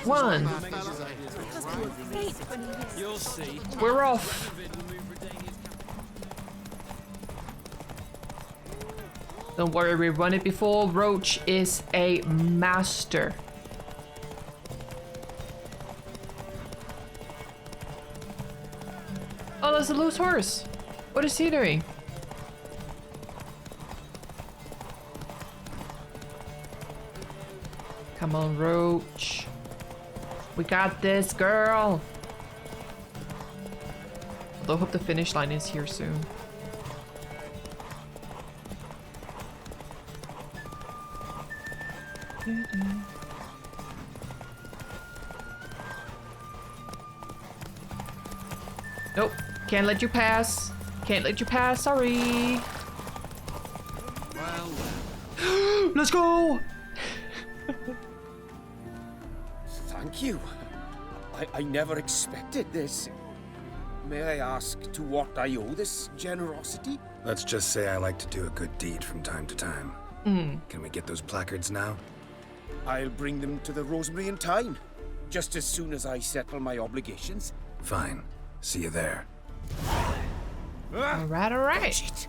1. We're off. Don't worry, we run it before. Roach is a master. there's a loose horse. What is he doing? Come on, Roach. We got this, girl. Although I hope the finish line is here soon. Nope, can't let you pass. Can't let you pass, sorry. Let's go! Thank you. I never expected this. May I ask to what I owe this generosity? Let's just say I like to do a good deed from time to time. Can we get those placards now? I'll bring them to the Rosemary in time, just as soon as I settle my obligations. Fine. See you there. Alright.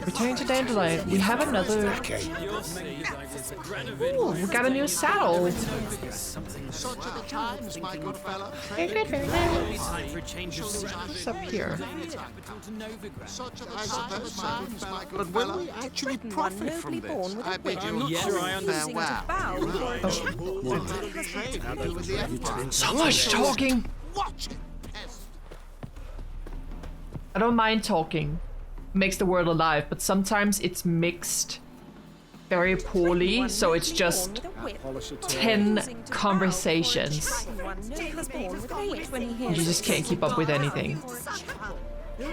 Returning to Dandelion. We have another. Ooh, we got a new saddle. Such are the times, my good fella. Very good, very nice. What's up here? Such are the times, my good fella. But will we actually profit from this? I bid you farewell. So much talking. Watch it. I don't mind talking. Makes the world alive, but sometimes it's mixed very poorly, so it's just 10 conversations. You just can't keep up with anything.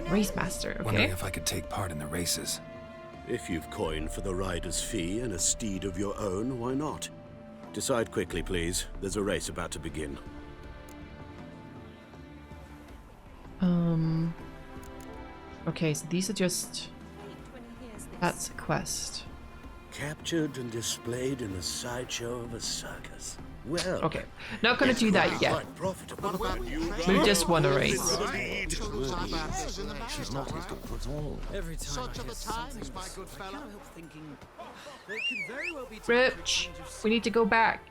Race master, okay. Wondering if I could take part in the races. If you've coin for the rider's fee and a steed of your own, why not? Decide quickly, please. There's a race about to begin. Okay, so these are just... That's a quest. Captured and displayed in a sideshow of a circus. Well... Okay, not gonna do that yet. We just want a race. She's not his good at all. Every time such are the times, my good fella. Rich, we need to go back.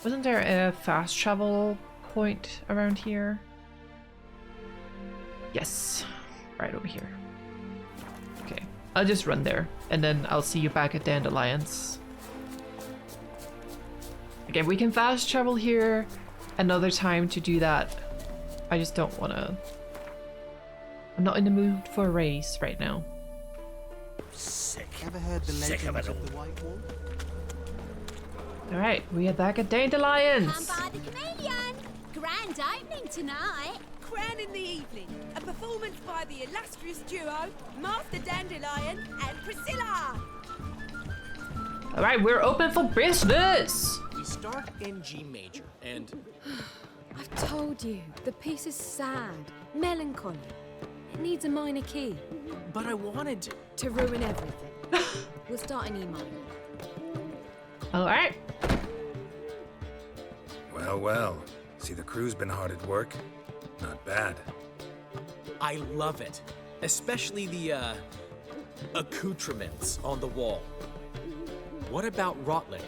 Wasn't there a fast travel point around here? Yes, right over here. Okay, I'll just run there, and then I'll see you back at Dandelions. Again, we can fast travel here another time to do that. I just don't want to... I'm not in the mood for a race right now. Sick. Ever heard the legend of the White Wall? Alright, we are back at Dandelions. Come by the chameleon. Grand opening tonight. Crown in the evening. A performance by the illustrious duo, Master Dandelion and Priscilla. Alright, we're open for business. We start in G major, and... I've told you, the piece is sad, melancholy. It needs a minor key. But I wanted to ruin everything. We'll start in E minor. Alright. Well, well. See, the crew's been hard at work. Not bad. I love it. Especially the, accoutrements on the wall. What about Rotlick?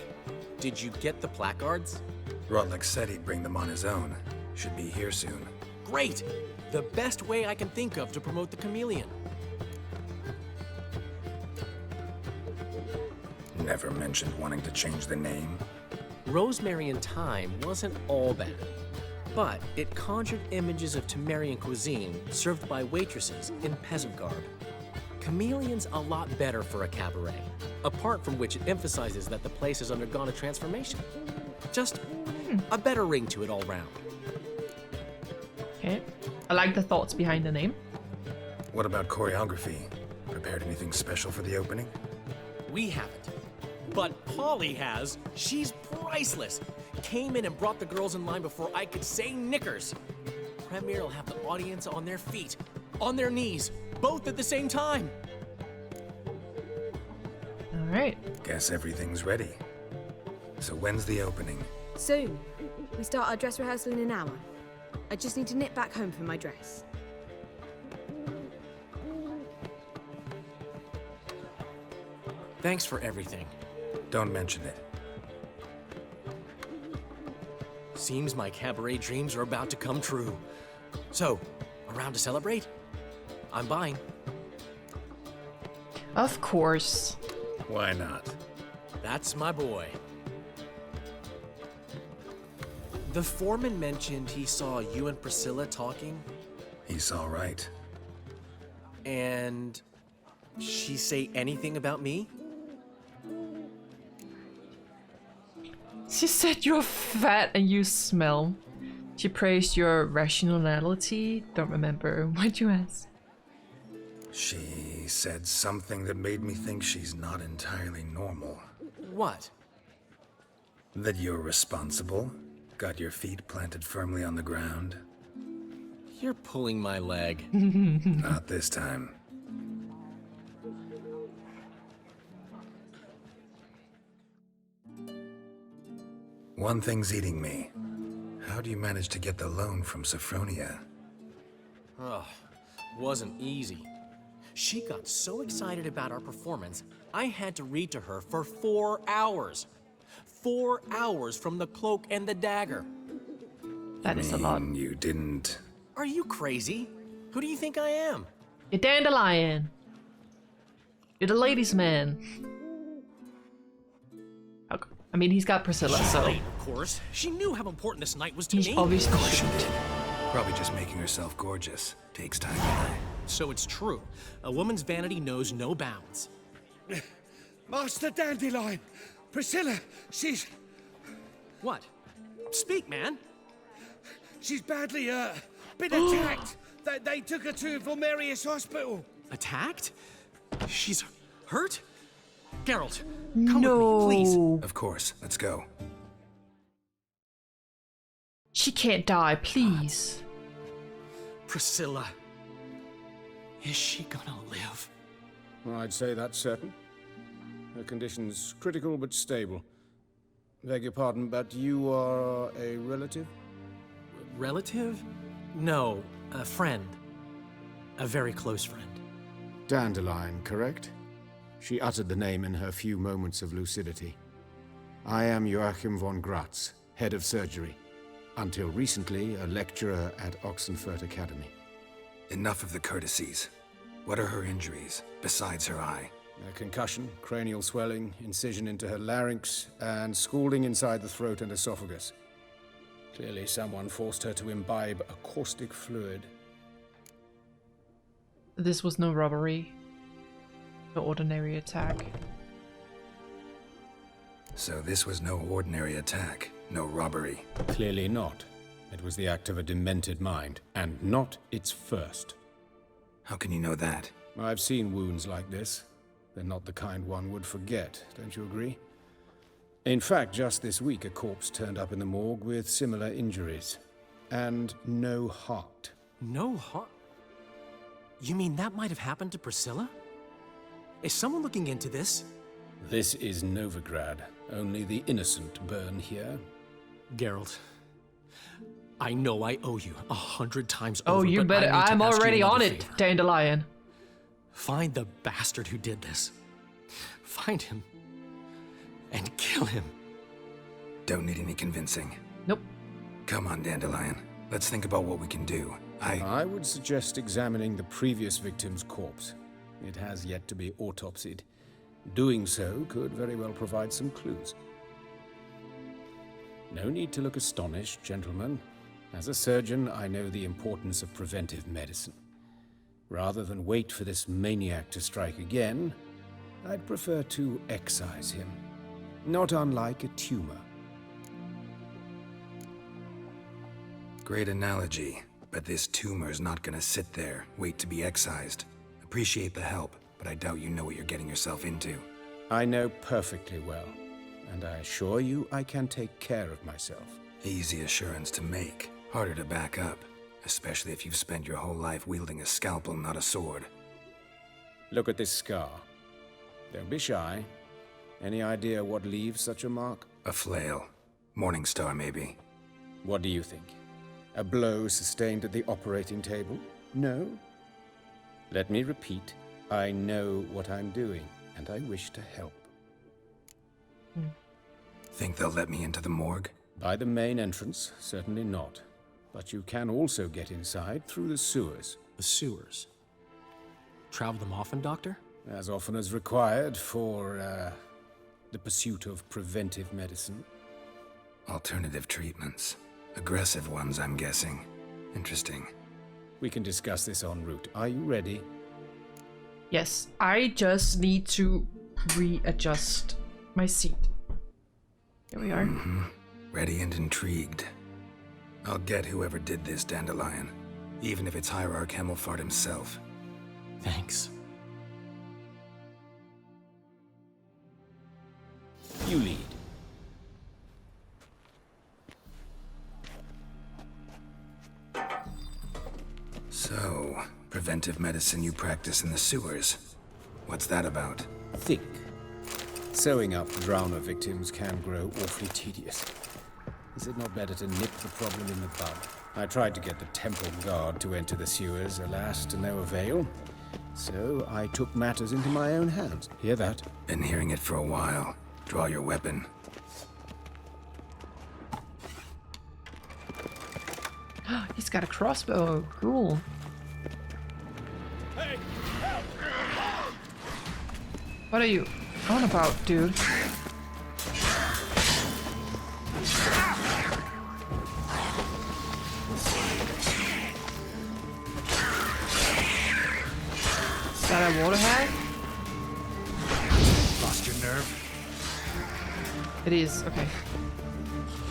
Did you get the placards? Rotlick said he'd bring them on his own. Should be here soon. Great! The best way I can think of to promote the chameleon. Never mentioned wanting to change the name. Rosemary in Time wasn't all bad, but it conjured images of Temerian cuisine served by waitresses in peasant garb. Chameleon's a lot better for a cabaret, apart from which it emphasizes that the place has undergone a transformation. Just a better ring to it all round. Okay. I like the thoughts behind the name. What about choreography? Prepared anything special for the opening? We haven't. But Polly has. She's priceless. Came in and brought the girls in line before I could say knickers. Premier will have the audience on their feet, on their knees, both at the same time. All right. Guess everything's ready. So when's the opening? Soon. We start our dress rehearsal in an hour. I just need to nip back home for my dress. Thanks for everything. Don't mention it. Seems my cabaret dreams are about to come true. So, around to celebrate? I'm buying. Of course. Why not? That's my boy. The foreman mentioned he saw you and Priscilla talking. He's all right. And she say anything about me? She said you're fat and you smell. She praised your rationality. Don't remember. Why'd you ask? She said something that made me think she's not entirely normal. What? That you're responsible, got your feet planted firmly on the ground. You're pulling my leg. Not this time. One thing's eating me. How do you manage to get the loan from Sophronia? Oh, wasn't easy. She got so excited about our performance, I had to read to her for 4 hours. 4 hours from the cloak and the dagger. That is a lot. You didn't... Are you crazy? Who do you think I am? You're Dandelion. You're the ladies' man. Okay. I mean, he's got Priscilla, so... Of course. She knew how important this night was to He's me. obviously shouldn't. Probably just making herself gorgeous. Takes time. So it's true. A woman's vanity knows no bounds. Master Dandelion! Priscilla, she's... What? Speak, man. She's badly, been attacked. They took her to Volmerius Hospital. Attacked? She's hurt? Geralt, come with me, please. Of course. Let's go. She can't die, please. Priscilla. Is she gonna live? I'd say that's certain. Her condition's critical but stable. Beg your pardon, but you are a relative? Relative? No, a friend. A very close friend. Dandelion, correct? She uttered the name in her few moments of lucidity. I am Joachim von Gratz, head of surgery. Until recently, a lecturer at Oxenfurt Academy. Enough of the courtesies. What are her injuries, besides her eye? A concussion, cranial swelling, incision into her larynx, and scalding inside the throat and esophagus. Clearly someone forced her to imbibe a caustic fluid. This was no robbery. No ordinary attack. So this was no ordinary attack, no robbery. Clearly not. It was the act of a demented mind, and not its first. How can you know that? I've seen wounds like this. They're not the kind one would forget, don't you agree? In fact, just this week a corpse turned up in the morgue with similar injuries. And no heart. No heart? You mean that might have happened to Priscilla? Is someone looking into this? This is Novigrad. Only the innocent burn here. Geralt, I know I owe you 100 times Oh, over, you but better. I need to I'm ask you already on another it, favor. Dandelion. Find the bastard who did this. Find him. And kill him. Don't need any convincing. Nope. Come on, Dandelion. Let's think about what we can do. I would suggest examining the previous victim's corpse. It has yet to be autopsied. Doing so could very well provide some clues. No need to look astonished, gentlemen. As a surgeon, I know the importance of preventive medicine. Rather than wait for this maniac to strike again, I'd prefer to excise him. Not unlike a tumor. Great analogy, but this tumor's not gonna sit there, wait to be excised. Appreciate the help, but I doubt you know what you're getting yourself into. I know perfectly well, and I assure you I can take care of myself. Easy assurance to make, harder to back up, especially if you've spent your whole life wielding a scalpel, not a sword. Look at this scar. Don't be shy. Any idea what leaves such a mark? A flail. Morningstar, maybe. What do you think? A blow sustained at the operating table? No? Let me repeat. I know what I'm doing, and I wish to help. Think they'll let me into the morgue? By the main entrance, certainly not. But you can also get inside through the sewers. The sewers? Travel them often, Doctor? As often as required for, the pursuit of preventive medicine. Alternative treatments. Aggressive ones, I'm guessing. Interesting. We can discuss this en route. Are you ready? Yes, I just need to readjust my seat. Here we are. Ready and intrigued. I'll get whoever did this, Dandelion. Even if it's Hierarch Hemmelfart himself. Thanks. You lead. So, preventive medicine you practice in the sewers. What's that about? Think. Sewing up drowner victims can grow awfully tedious. Is it not better to nip the problem in the bud? I tried to get the temple guard to enter the sewers, alas, to no avail. So I took matters into my own hands. Hear that? Been hearing it for a while. Draw your weapon. He's got a crossbow. Cool. Hey, What are you on about, dude? Is that a water hag? lost your nerve? It is, okay.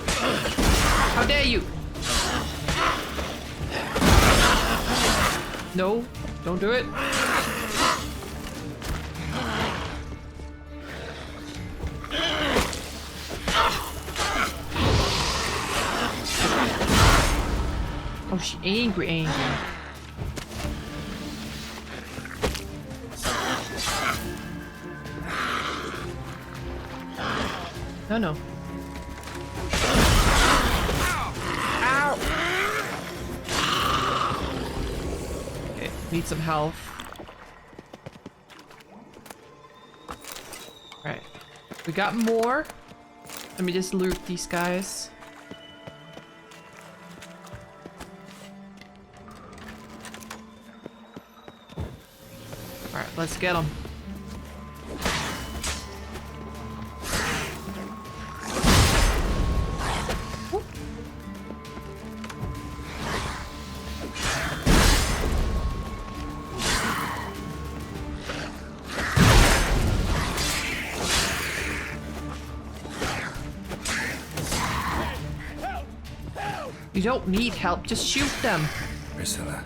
How dare you! No, don't do it. Oh, she angry. No. Ow! Okay, need some health. Alright. We got more. Let me just loot these guys. Alright, let's get them. You don't need help, just shoot them. Priscilla,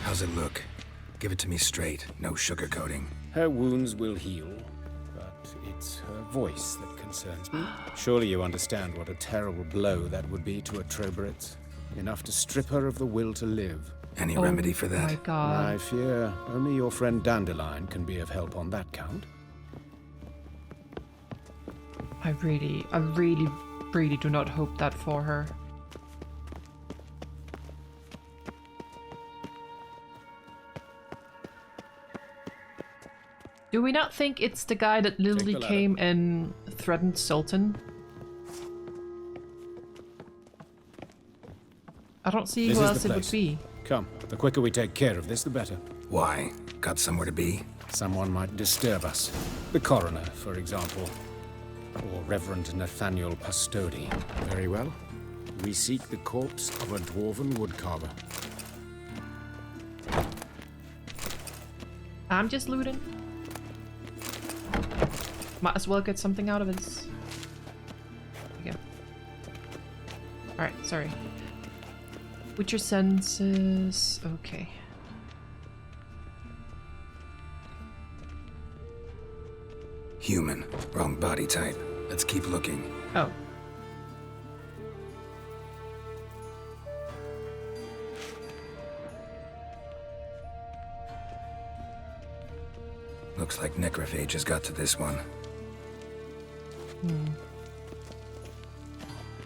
how's it look? Give it to me straight, no sugarcoating. Her wounds will heal, but it's her voice that concerns me. Surely you understand what a terrible blow that would be to a Trobritz. Enough to strip her of the will to live. Any remedy for that? Oh my god. I fear only your friend Dandelion can be of help on that count. I really do not hope that for her. Do we not think it's the guy that literally came and threatened Zoltan? I don't see who else it would be. Come, the quicker we take care of this, the better. Why? Got somewhere to be? Someone might disturb us. The coroner, for example. Or Reverend Nathaniel Pastodi. Very well. We seek the corpse of a dwarven woodcarver. I'm just looting. Might as well get something out of this. There we go. Alright, sorry. With your senses... Okay. Human. Wrong body type. Let's keep looking. Oh. Looks like necrophages got to this one.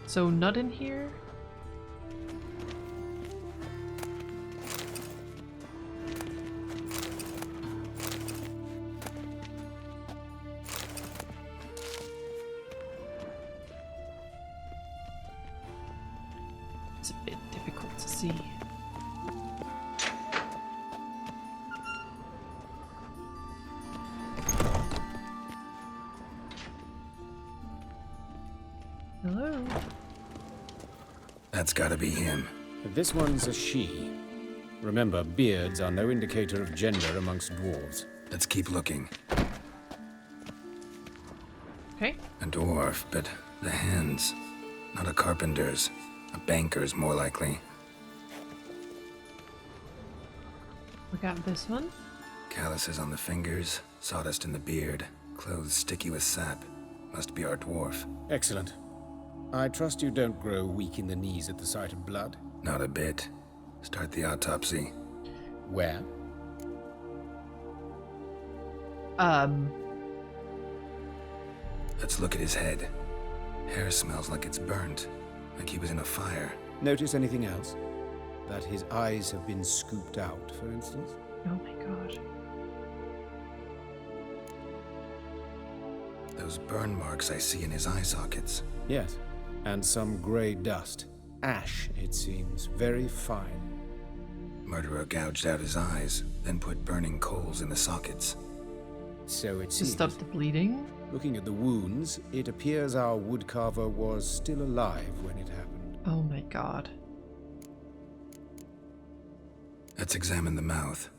So not in here? see. Hello? That's gotta be him. This one's a she. Remember, beards are no indicator of gender amongst dwarves. Let's keep looking. Okay. A dwarf, but the hands. Not a carpenter's. A banker's, more likely. We got this one. Calluses on the fingers, sawdust in the beard, clothes sticky with sap. Must be our dwarf. Excellent. I trust you don't grow weak in the knees at the sight of blood? Not a bit. Start the autopsy. Where? Let's look at his head. Hair smells like it's burnt, like he was in a fire. Notice anything else? That his eyes have been scooped out, for instance? Oh my god. Those burn marks I see in his eye sockets. Yes, and some grey dust. Ash, it seems. Very fine. Murderer gouged out his eyes, then put burning coals in the sockets. So it To seems. stop the bleeding? Looking at the wounds, it appears our woodcarver was still alive when it happened. Oh my god. Let's examine the mouth.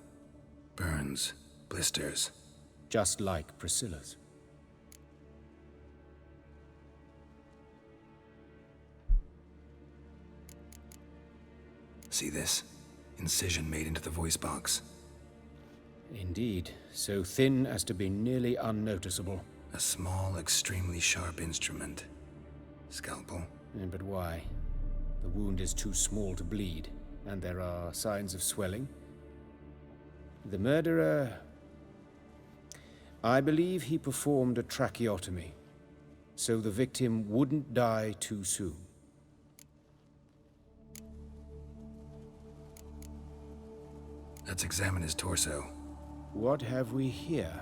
Burns, blisters. Just like Priscilla's. See this? Incision made into the voice box. Indeed, so thin as to be nearly unnoticeable. A small, extremely sharp instrument. Scalpel. But why? The wound is too small to bleed, and there are signs of swelling. The murderer... I believe he performed a tracheotomy, so the victim wouldn't die too soon. Let's examine his torso. What have we here?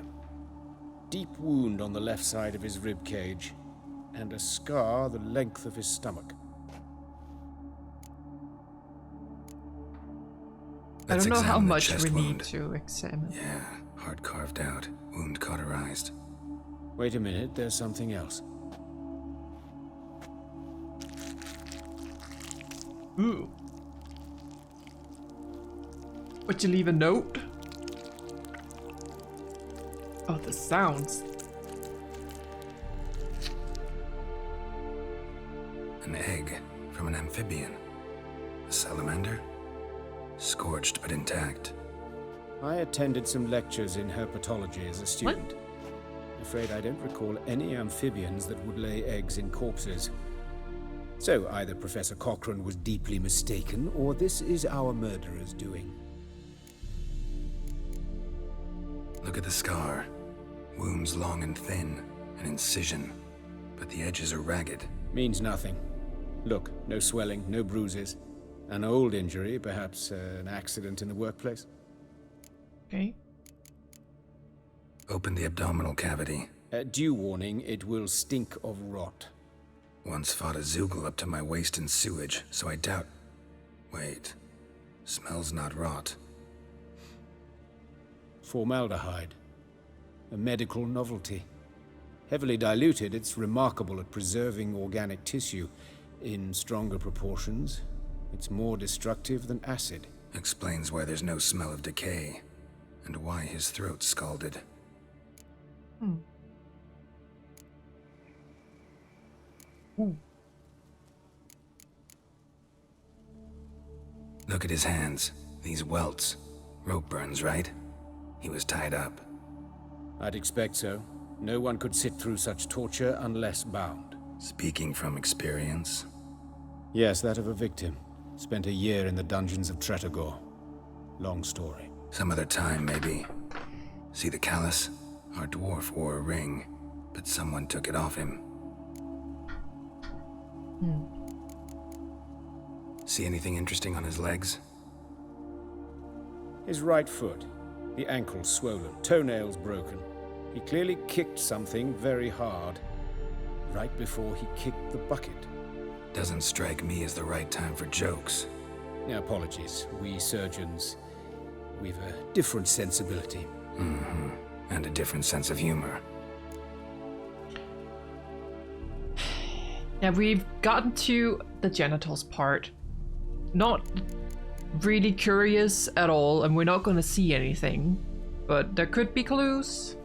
Deep wound on the left side of his rib cage, and a scar the length of his stomach. I don't know how examine the much chest we need wound. to examine. Yeah, heart carved out, wound cauterized. Wait a minute, there's something else. Ooh. Would you leave a note? Oh, the sounds. An egg from an amphibian. A salamander? Scorched but intact. I attended some lectures in herpetology as a student. Afraid I don't recall any amphibians that would lay eggs in corpses. So either Professor Cochrane was deeply mistaken, or this is our murderer's doing. Look at the scar. Wounds long and thin, an incision, but the edges are ragged. Means nothing. Look, no swelling, no bruises. An old injury, perhaps an accident in the workplace. Okay. Open the abdominal cavity. Due warning, it will stink of rot. Once fought a Zoogle up to my waist in sewage, so I doubt... Wait. Smells not rot. Formaldehyde. A medical novelty. Heavily diluted, it's remarkable at preserving organic tissue. In stronger proportions, it's more destructive than acid. Explains why there's no smell of decay, and why his throat's scalded. Ooh. Look at his hands. These welts. Rope burns, right? He was tied up. I'd expect so. No one could sit through such torture unless bound. Speaking from experience? Yes, that of a victim. Spent a year in the dungeons of Tretogor. Long story. Some other time, maybe. See the callus? Our dwarf wore a ring, but someone took it off him. See anything interesting on his legs? His right foot. The ankle swollen, toenails broken. He clearly kicked something very hard, right before he kicked the bucket. Doesn't strike me as the right time for jokes. Apologies. We surgeons, we've a different sensibility. Mm-hmm. And a different sense of humor. Now we've gotten to the genitals part. Not really curious at all, and we're not going to see anything. But there could be clues.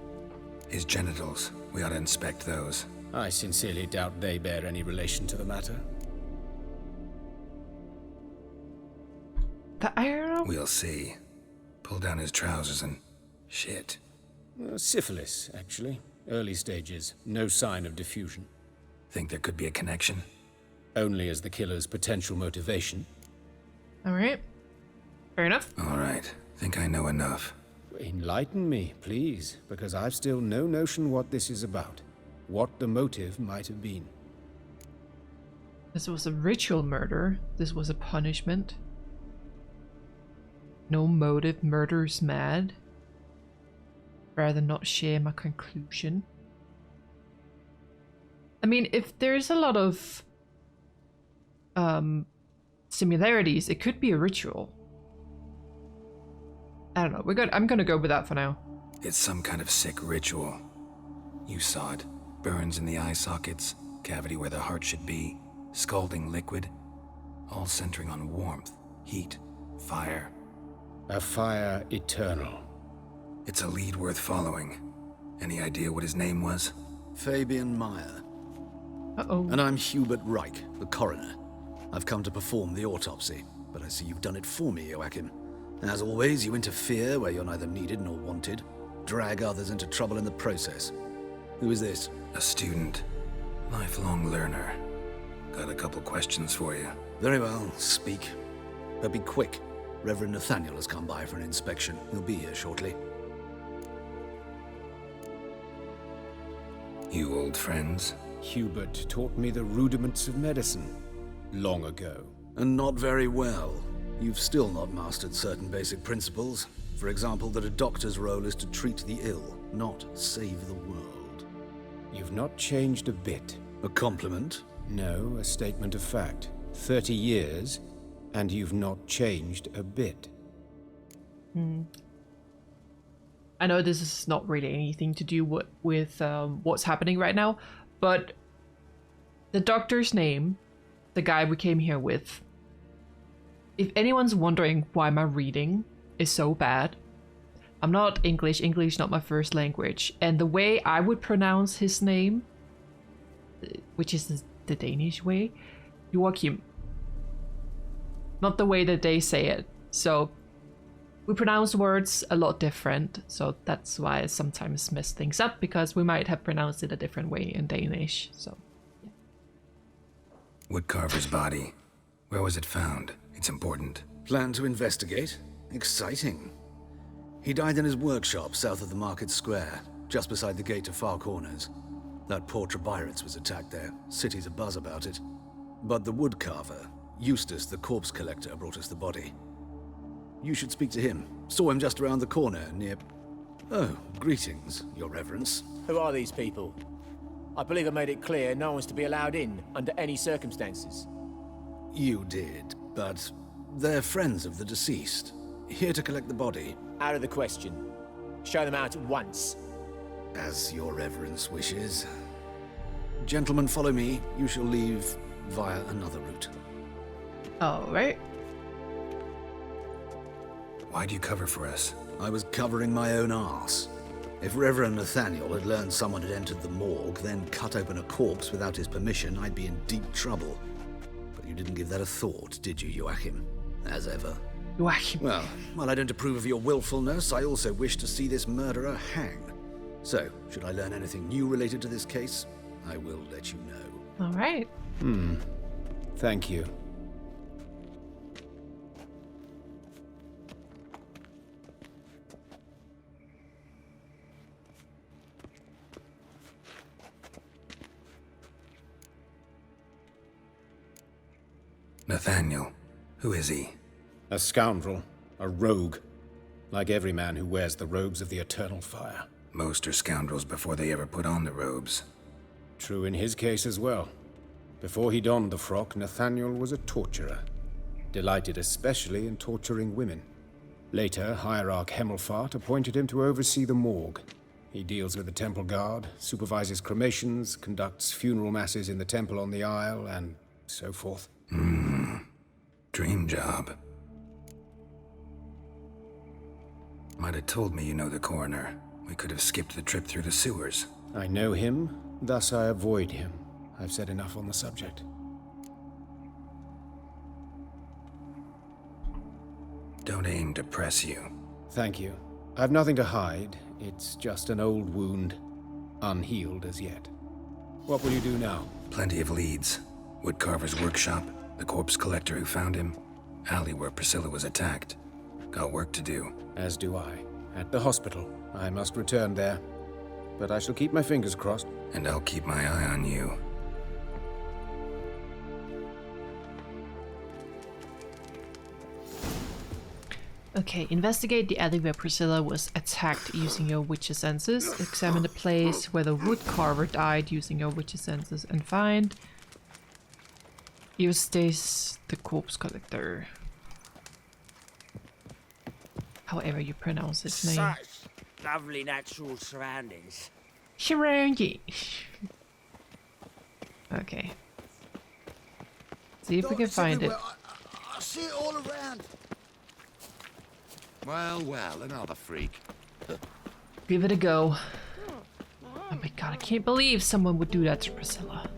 His genitals. We ought to inspect those. I sincerely doubt they bear any relation to the matter. I don't know. We'll see. Pull down his trousers and... shit. Syphilis, actually. Early stages. No sign of diffusion. Think there could be a connection? Only as the killer's potential motivation. Alright. Fair enough. Alright. Think I know enough. Enlighten me, please, because I've still no notion what this is about. What the motive might have been. This was a ritual murder. This was a punishment. No motive, murder's mad. Rather not share my conclusion. I mean, if there's a lot of similarities, it could be a ritual. I don't know. I'm gonna go with that for now. It's some kind of sick ritual. You saw it. Burns in the eye sockets, cavity where the heart should be, scalding liquid, all centering on warmth, heat, fire. A fire eternal. It's a lead worth following. Any idea what his name was? Fabian Meyer. Uh-oh. And I'm Hubert Reich, the coroner. I've come to perform the autopsy, but I see you've done it for me, Joachim. As always, you interfere where you're neither needed nor wanted. Drag others into trouble in the process. Who is this? A student. Lifelong learner. Got a couple questions for you. Very well, speak. But be quick. Reverend Nathaniel has come by for an inspection. He'll be here shortly. You old friends? Hubert taught me the rudiments of medicine. Long ago. And not very well. You've still not mastered certain basic principles. For example, that a doctor's role is to treat the ill, not save the world. You've not changed a bit. A compliment? No, a statement of fact. 30 years, and you've not changed a bit. I know this is not really anything to do with what's happening right now, but the doctor's name, the guy we came here with, if anyone's wondering why my reading is so bad, I'm not English, English not my first language, and the way I would pronounce his name, which is the Danish way, Joachim, not the way that they say it. So we pronounce words a lot different, so that's why I sometimes mess things up, because we might have pronounced it a different way in Danish. So yeah. Woodcarver's body. Where was it found? It's important. Plan to investigate? Exciting. He died in his workshop south of the market square, just beside the gate to Far Corners. That poor Trebirets was attacked there. City's abuzz about it. But the woodcarver, Eustace the corpse collector, brought us the body. You should speak to him. Saw him just around the corner near... Oh, greetings, your reverence. Who are these people? I believe I made it clear no one's to be allowed in under any circumstances. You did, but they're friends of the deceased. Here to collect the body. Out of the question. Show them out at once. As your reverence wishes. Gentlemen, follow me. You shall leave via another route. Alright. Why'd you cover for us? I was covering my own arse. If Reverend Nathaniel had learned someone had entered the morgue, then cut open a corpse without his permission, I'd be in deep trouble. But you didn't give that a thought, did you, Joachim? As ever. Joachim. Well, while I don't approve of your willfulness, I also wish to see this murderer hang. So, should I learn anything new related to this case, I will let you know. Alright. Thank you. Nathaniel. Who is he? A scoundrel. A rogue. Like every man who wears the robes of the Eternal Fire. Most are scoundrels before they ever put on the robes. True in his case as well. Before he donned the frock, Nathaniel was a torturer. delighted especially in torturing women. Later, Hierarch Hemmelfart appointed him to oversee the morgue. He deals with the temple guard, supervises cremations, conducts funeral masses in the temple on the Isle, and so forth. Dream job. Might have told me you know the coroner. We could have skipped the trip through the sewers. I know him, thus I avoid him. I've said enough on the subject. Don't aim to press you. Thank you. I've nothing to hide. It's just an old wound, unhealed as yet. What will you do now? Plenty of leads. Woodcarver's workshop, the corpse collector who found him, alley where Priscilla was attacked. Got work to do. As do I. At the hospital. I must return there. But I shall keep my fingers crossed. And I'll keep my eye on you. Okay, investigate the alley where Priscilla was attacked using your witch's senses. Examine the place where the woodcarver died using your witch's senses. And find Eustace the corpse collector. However you pronounce his name. Such lovely natural surroundings. Surroundings. Okay. See if we can find it. I see it all around. Well, another freak. Give it a go. Oh my god, I can't believe someone would do that to Priscilla.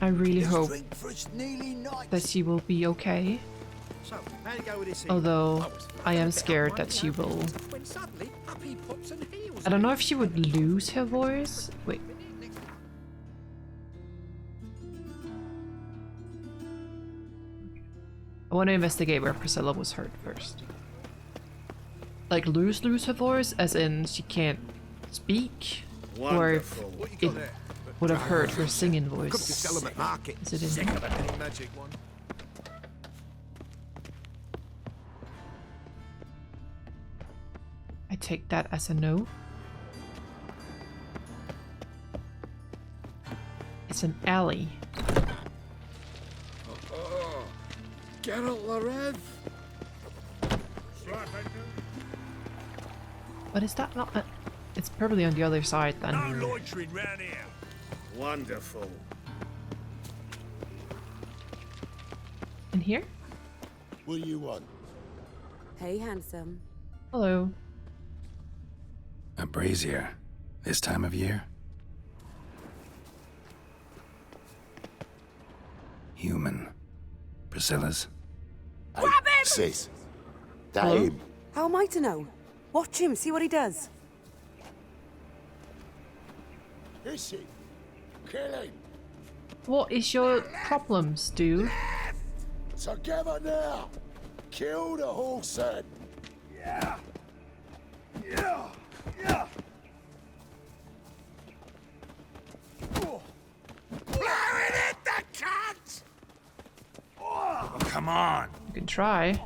I really hope that she will be okay. Although, I am scared that she will... I don't know if she would lose her voice. Wait. I want to investigate where Priscilla was hurt first. Like lose her voice, as in she can't speak? Or if it would have hurt her singing voice. Is it in here? I take that as a no. It's an alley. Geralt Larev. But is that not... it's probably on the other side then. No loitering round here. Wonderful. In here? What do you want? Hey, handsome. Hello. A brazier. This time of year? Human. Priscilla's. Grab him! Sis. That him. How am I to know? Watch him, see what he does. Is he? Kill him. What is your problems, dude? Together now. Kill the horse head. Yeah. Blowing it, the cunt! Oh, come on. You can try.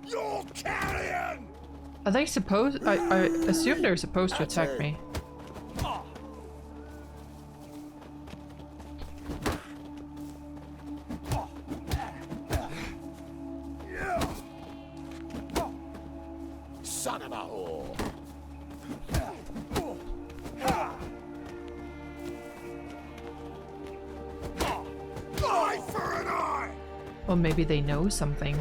You're carrion! Are they supposed... I assume they're supposed to attack me. Son of a whore. Eye for an eye! Or maybe they know something.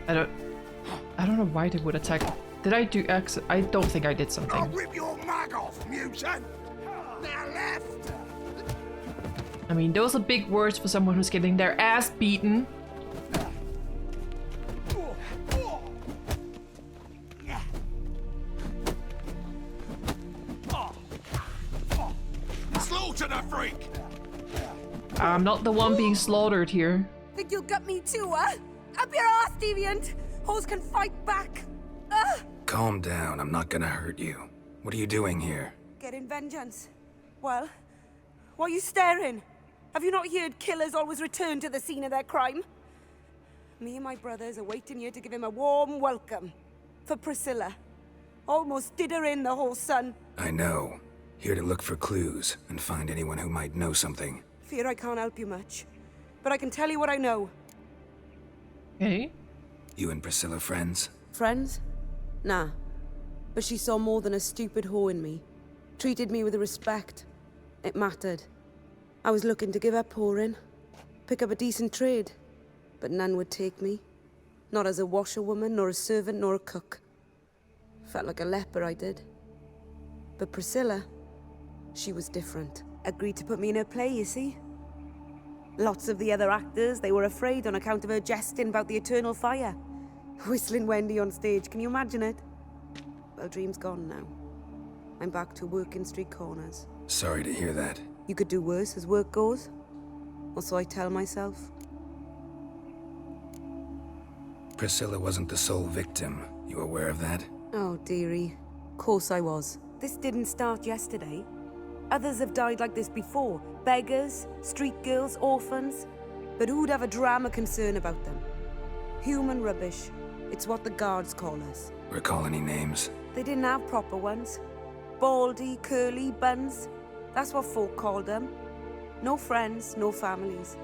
I don't know why they would attack. Did I do X? I don't think I did I'll something. rip your mag off, mutant! Now left! I mean, those are big words for someone who's getting their ass beaten. Slaughter the freak! I'm not the one being slaughtered here. Think you'll get me too, huh? Up your ass, deviant! Hoes can fight back! Calm down, I'm not gonna hurt you. What are you doing here? Getting vengeance. Well, why are you staring? Have you not heard killers always return to the scene of their crime? Me and my brothers are waiting here to give him a warm welcome. For Priscilla. Almost did her in, the whole son. I know. Here to look for clues and find anyone who might know something. Fear I can't help you much. But I can tell you what I know. Okay. You and Priscilla friends? Friends? Nah. But she saw more than a stupid whore in me. Treated me with respect. It mattered. I was looking to give up whoring. Pick up a decent trade. But none would take me. Not as a washerwoman, nor a servant, nor a cook. Felt like a leper, I did. But Priscilla, she was different. Agreed to put me in her play, you see? Lots of the other actors, they were afraid on account of her jesting about the eternal fire. Whistling Wendy on stage, can you imagine it? Well, dream's gone now. I'm back to working street corners. Sorry to hear that. You could do worse as work goes. Or so I tell myself. Priscilla wasn't the sole victim. You aware of that? Oh, dearie. Course I was. This didn't start yesterday. Others have died like this before. Beggars, street girls, orphans. But who'd have a drama concern about them? Human rubbish. It's what the guards call us. Recall any names? They didn't have proper ones. Baldy, curly, buns. That's what folk called them. No friends, no families.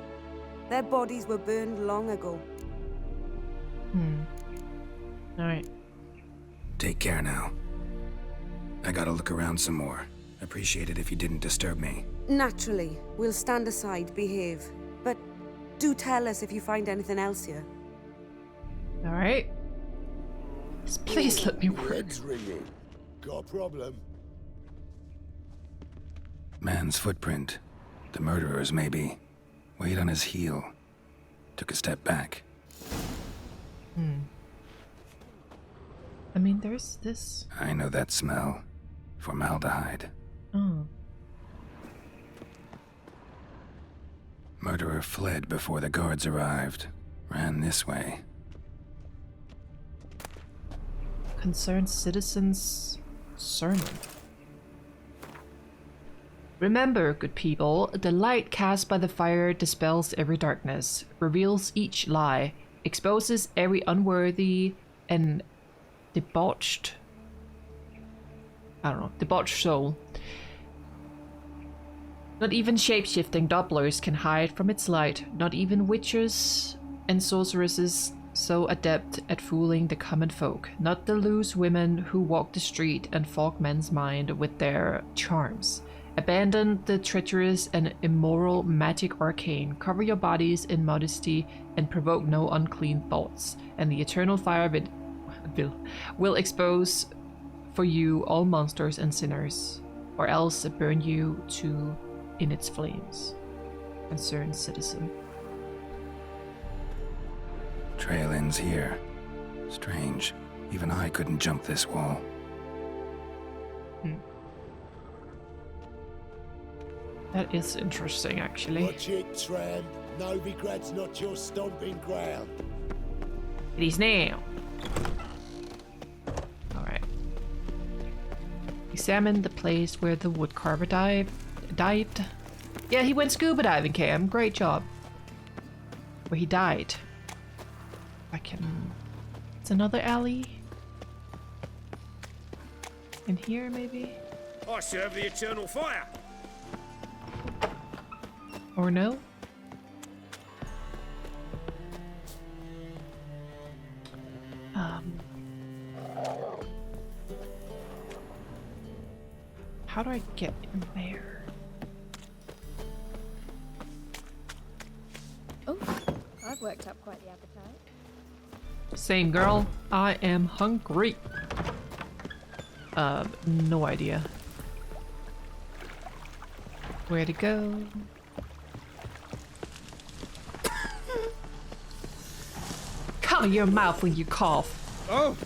Their bodies were burned long ago. Alright. Take care now. I gotta look around some more. Appreciate it if you didn't disturb me. Naturally, we'll stand aside, behave. But do tell us if you find anything else here. Alright. Please let me work. Head's ringing. Got a problem? Man's footprint. The murderer's, maybe. Weight on his heel. Took a step back. I mean, there's this. I know that smell. Formaldehyde. Oh. Murderer fled before the guards arrived. Ran this way. Concerned citizens' sermon. Remember, good people, the light cast by the fire dispels every darkness, reveals each lie, exposes every unworthy and debauched soul. Not even shape-shifting doublers can hide from its light, not even witches and sorceresses so adept at fooling the common folk, not the loose women who walk the street and fog men's mind with their charms. Abandon the treacherous and immoral magic arcane, cover your bodies in modesty, and provoke no unclean thoughts, and the eternal fire of it will expose for you all monsters and sinners, or else burn you too in its flames. Concerned citizen. Trail ends here. Strange. Even I couldn't jump this wall. That is interesting, actually. Watch it, tramp. Novigrad's not your stomping ground. It is now. Alright. Examine the place where the woodcarver dived. Yeah, he went scuba diving, Cam. Great job. Where he died. I can... It's another alley. In here, maybe? I serve the eternal fire. Or no? How do I get in there? Oh, I've worked up quite the appetite. Same girl. I am hungry. No idea. Where to go? Cover your mouth when you cough. Oh!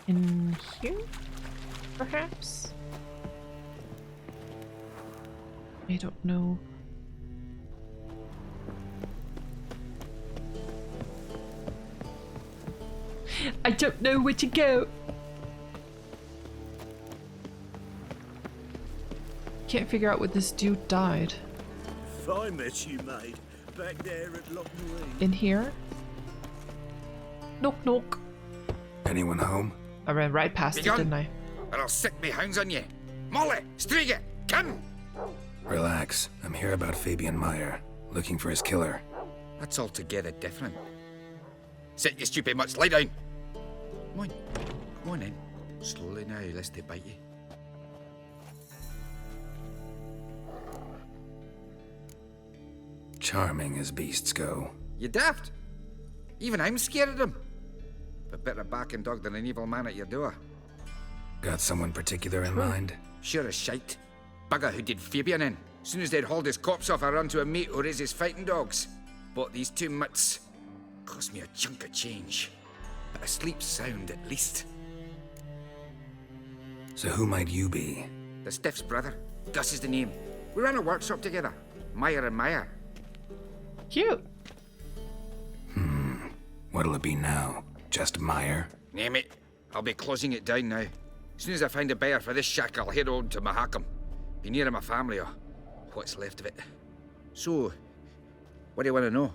In here? Perhaps? I don't know. I don't know where to go. Can't figure out where this dude died. If I met you, mate, back there at Loch Marine. In here? Knock knock. Anyone home? I ran right past it, didn't I? Or I'll sick me hounds on you. Molly, Striga, come! Relax. I'm here about Fabian Meyer, looking for his killer. That's altogether different. Sit, you stupid mutts, lie down. Come on in. Slowly now, lest they bite you. Charming as beasts go. You daft? Even I'm scared of them. But better barking dog than an evil man at your door. Got someone particular in mind? Sure as shite. Bugger who did Fabian in. Soon as they'd hauled his corpse off, I run to a mate who raises fighting dogs. Bought these 2 mutts. Cost me a chunk of change. But I sleep sound at least. So who might you be? The Stiff's brother. Gus is the name. We ran a workshop together. Meyer and Meyer. Cute. What'll it be now? Just Meyer? Name it. I'll be closing it down now. As soon as I find a buyer for this shack, I'll head on to Mahakam. Be near my family or what's left of it. So, what do you want to know?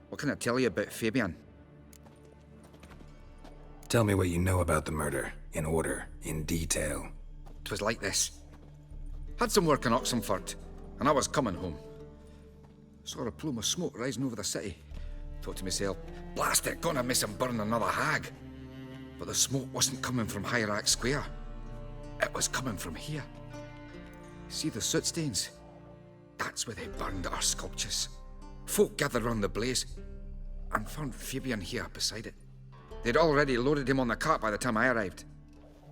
What can I tell you about Fabian? Tell me what you know about the murder, in order, in detail. 'Twas like this. Had some work in Oxenford, and I was coming home. Saw a plume of smoke rising over the city. Thought to myself, blast it, gonna miss him burn another hag. But the smoke wasn't coming from Hierarch Square. It was coming from here. See the soot stains? That's where they burned our sculptures. Folk gathered round the blaze and found Fabian here beside it. They'd already loaded him on the cart by the time I arrived.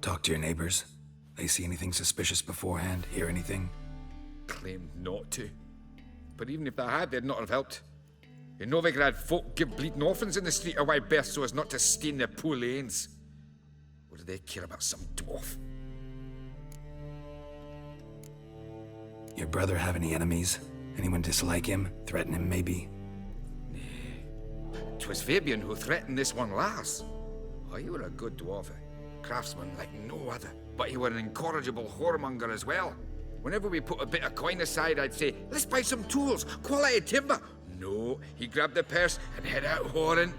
Talk to your neighbors. They see anything suspicious beforehand? Hear anything? Claimed not to. But even if they had, they'd not have helped. In Novigrad, folk give bleeding orphans in the street a wide berth so as not to stain their poor lanes. What do they care about some dwarf? Your brother have any enemies? Anyone dislike him? Threaten him, maybe? 'Twas Fabian who threatened this one last. Oh, you were a good dwarf, craftsman like no other. But you were an incorrigible whoremonger as well. Whenever we put a bit of coin aside, I'd say, let's buy some tools, quality timber. No, he grabbed the purse and head out whoring.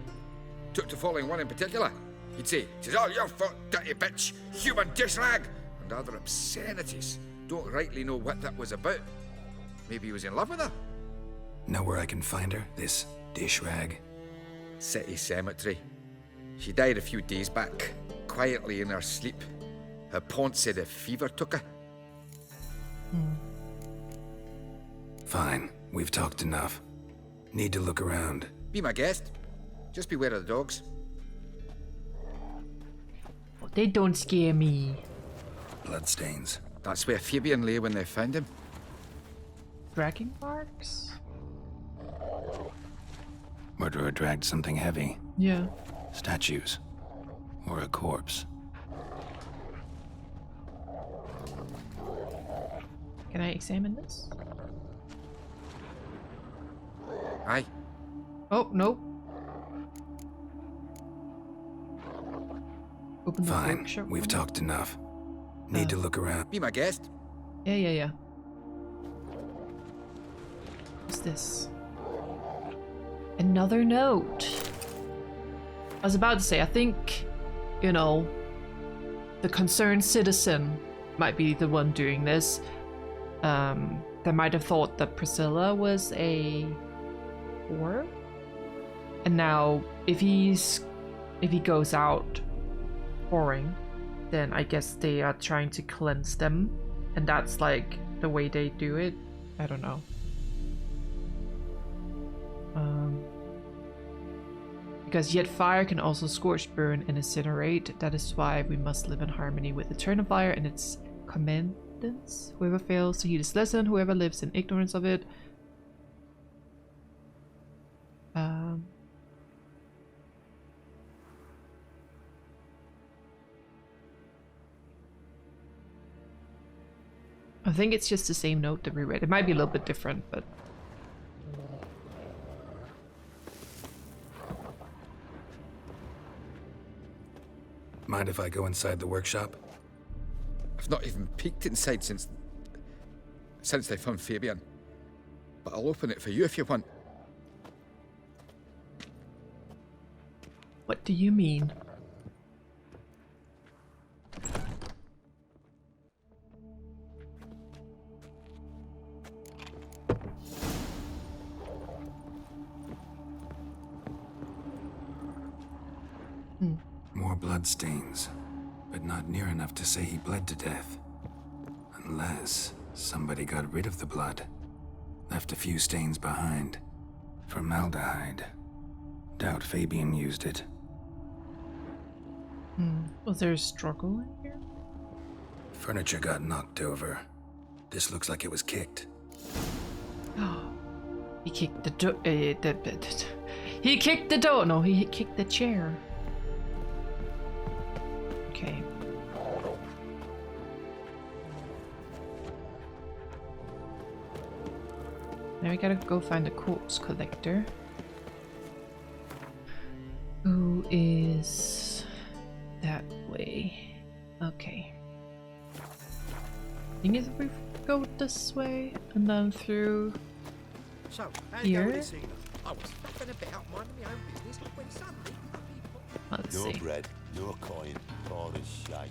Took to following one in particular. He'd say, "'Tis all your fault, dirty bitch, human dish rag," and other obscenities. Don't rightly know what that was about. Maybe he was in love with her? Know where I can find her, this dish rag? City cemetery. She died a few days back, quietly in her sleep. Her pont said a fever took her. Fine, we've talked enough. Need to look around. Be my guest. Just beware of the dogs. They don't scare me. Bloodstains. That's where Fabian lay when they found him. Dragging marks? Murderer dragged something heavy. Yeah. Statues. Or a corpse. Can I examine this? Aye. Oh, no. Open the Fine, workshop we've room. talked enough. Need to look around. Be my guest. Yeah. What's this? Another note. I was about to say, I think, you know, the concerned citizen might be the one doing this. They might have thought that Priscilla was a whore. And now, if he goes out whoring, then I guess they are trying to cleanse them. And that's like the way they do it. I don't know. Because yet fire can also scorch, burn, and incinerate. That is why we must live in harmony with eternal fire and its commandants. Whoever fails to heed its lesson, whoever lives in ignorance of it. I think it's just the same note that we read. It might be a little bit different, but... Mind if I go inside the workshop? I've not even peeked inside since... since they found Fabian. But I'll open it for you if you want. What do you mean? More bloodstains, but not near enough to say he bled to death. Unless somebody got rid of the blood. Left a few stains behind. Formaldehyde. Doubt Fabian used it. Was there a struggle in here? Furniture got knocked over. This looks like it was kicked. Oh, he kicked the door. He kicked the door. No, he kicked the chair. Okay. Now we gotta go find the corpse collector. Who is that way? Okay. I think if we go this way and then through So, here. I was faffing about minding my own business when suddenly... Let's Your see. bread, your coin, all this shite.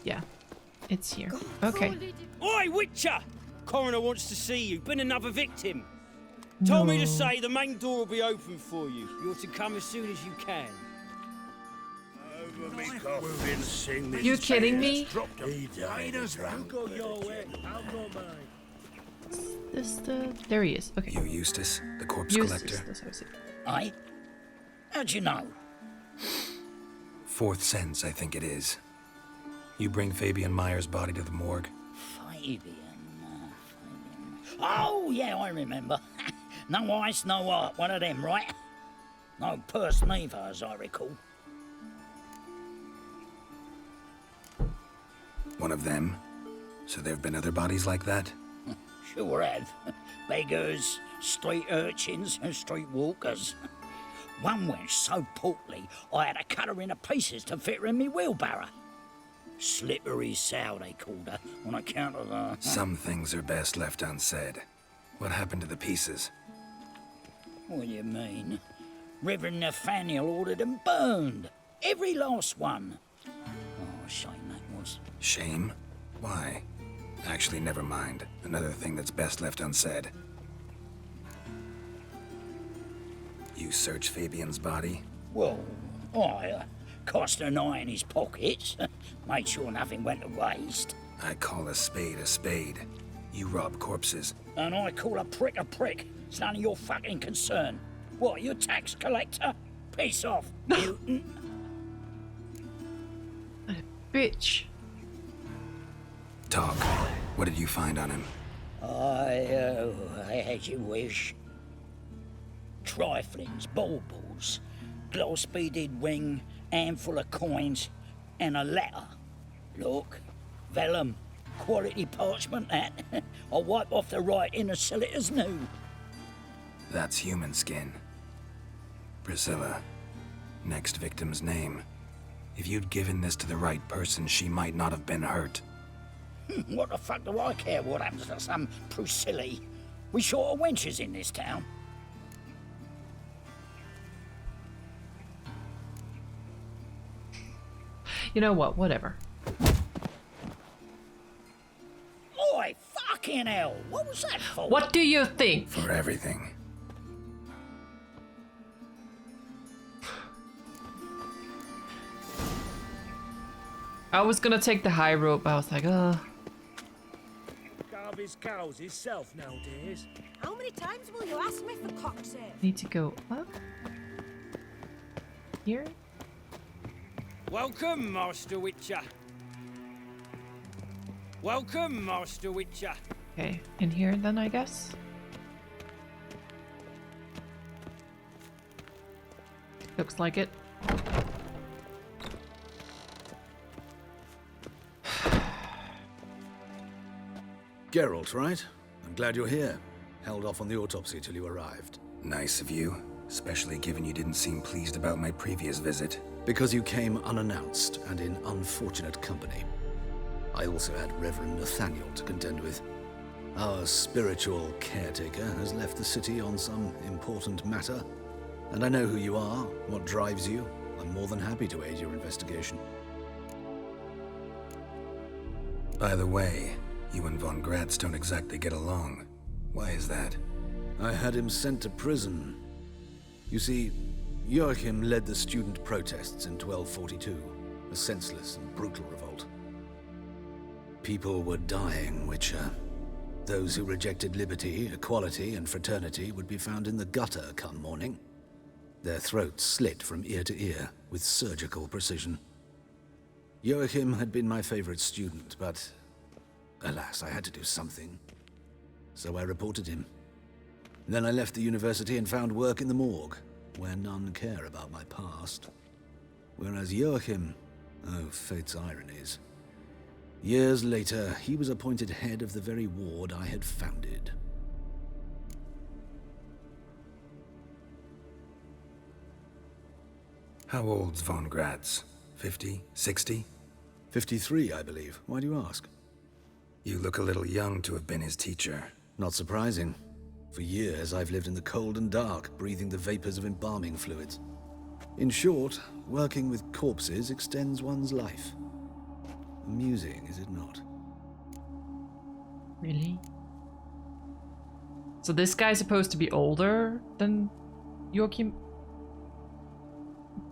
Yeah, it's here. Okay. Oi, Witcher! Coroner wants to see you. Been another victim. Told me to say the main door will be open for you. You're to come as soon as you can. Over me coffin. You kidding me? Go your way. I'll go mine. This the there he is. Okay. You Eustace, the corpse Eustace, collector. that's how I say it. Aye? How'd you know? Fourth sense, I think it is. You bring Fabian Meyer's body to the morgue. Fabian. Oh, yeah, I remember. No ice, no art, one of them, right? No purse neither, as I recall. One of them? So there have been other bodies like that? Sure have. Beggars, street urchins, and street walkers. One went so portly, I had to cut her into pieces to fit her in me wheelbarrow. Slippery sow, they called her, on account of her. Some things are best left unsaid. What happened to the pieces? What do you mean? Reverend Nathaniel ordered them burned. Every last one. Oh, shame that was. Shame? Why? Actually, never mind. Another thing that's best left unsaid. You searched Fabian's body? Well, I cast an eye in his pockets. Made sure nothing went to waste. I call a spade a spade. You rob corpses. And I call a prick a prick. It's none of your fucking concern. What, you a tax collector? Piss off, mutant. Bitch. Talk. What did you find on him? As you wish. Triflings, baubles, gloss-beaded ring, handful of coins, and a letter. Look, vellum, quality parchment that. I'll wipe off the writing and sell it as new. That's human skin. Priscilla. Next victim's name. If you'd given this to the right person, she might not have been hurt. What the fuck do I care what happens to some Priscilla? We short of wenches in this town. You know what? Whatever. Oi, fucking hell! What was that for? What do you think? For everything. I was gonna take the high road, but I was like, Carve his cows himself nowadays. How many times will you ask me for cocktail? need to go up here. Welcome, Master Witcher. Welcome, Master Witcher. Okay, in here then, I guess. Looks like it. Geralt, right? I'm glad you're here. Held off on the autopsy till you arrived. Nice of you, especially given you didn't seem pleased about my previous visit. Because you came unannounced and in unfortunate company. I also had Reverend Nathaniel to contend with. Our spiritual caretaker has left the city on some important matter, and I know who you are, what drives you. I'm more than happy to aid your investigation. By the way, you and von Gratz don't exactly get along. Why is that? I had him sent to prison. You see, Joachim led the student protests in 1242, a senseless and brutal revolt. People were dying, Witcher. Those who rejected liberty, equality, and fraternity would be found in the gutter come morning. Their throats slit from ear to ear with surgical precision. Joachim had been my favorite student, but alas, I had to do something. So I reported him. Then I left the university and found work in the morgue, where none care about my past. Whereas Joachim, oh, fate's ironies. Years later, he was appointed head of the very ward I had founded. How old's von Gratz? 50? 60? 53, I believe. Why do you ask? You look a little young to have been his teacher. Not surprising. For years, I've lived in the cold and dark, breathing the vapors of embalming fluids. In short, working with corpses extends one's life. Amusing, is it not? Really? So this guy's supposed to be older than Joachim?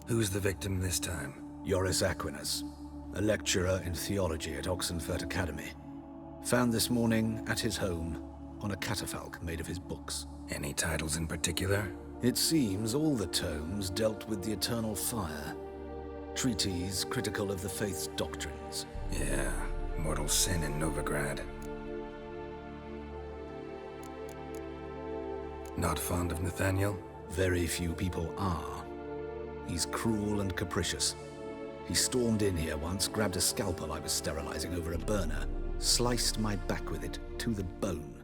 Who's the victim this time? Joris Aquinas, a lecturer in theology at Oxenfurt Academy. Found this morning at his home on a catafalque made of his books. Any titles in particular? It seems all the tomes dealt with the eternal fire. Treatises critical of the faith's doctrines. Yeah, mortal sin in Novigrad. Not fond of Nathaniel? Very few people are. He's cruel and capricious. He stormed in here once, grabbed a scalpel I was sterilizing over a burner, sliced my back with it to the bone,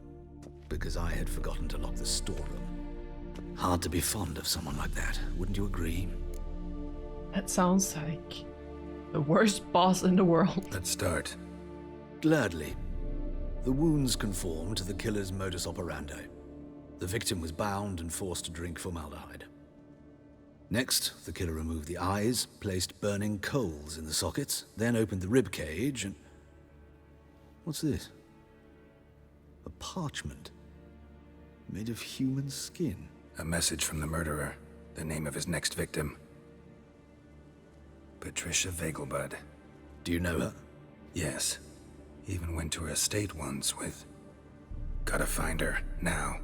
because I had forgotten to lock the storeroom. Hard to be fond of someone like that, wouldn't you agree? That sounds like the worst boss in the world. Let's start. Gladly. The wounds conform to the killer's modus operandi. The victim was bound and forced to drink formaldehyde. Next, the killer removed the eyes, placed burning coals in the sockets, then opened the rib cage and... What's this? A parchment. Made of human skin. A message from the murderer. The name of his next victim. Patricia Vegelbud. Do you know her? Yes. Even went to her estate once with... Gotta find her, now.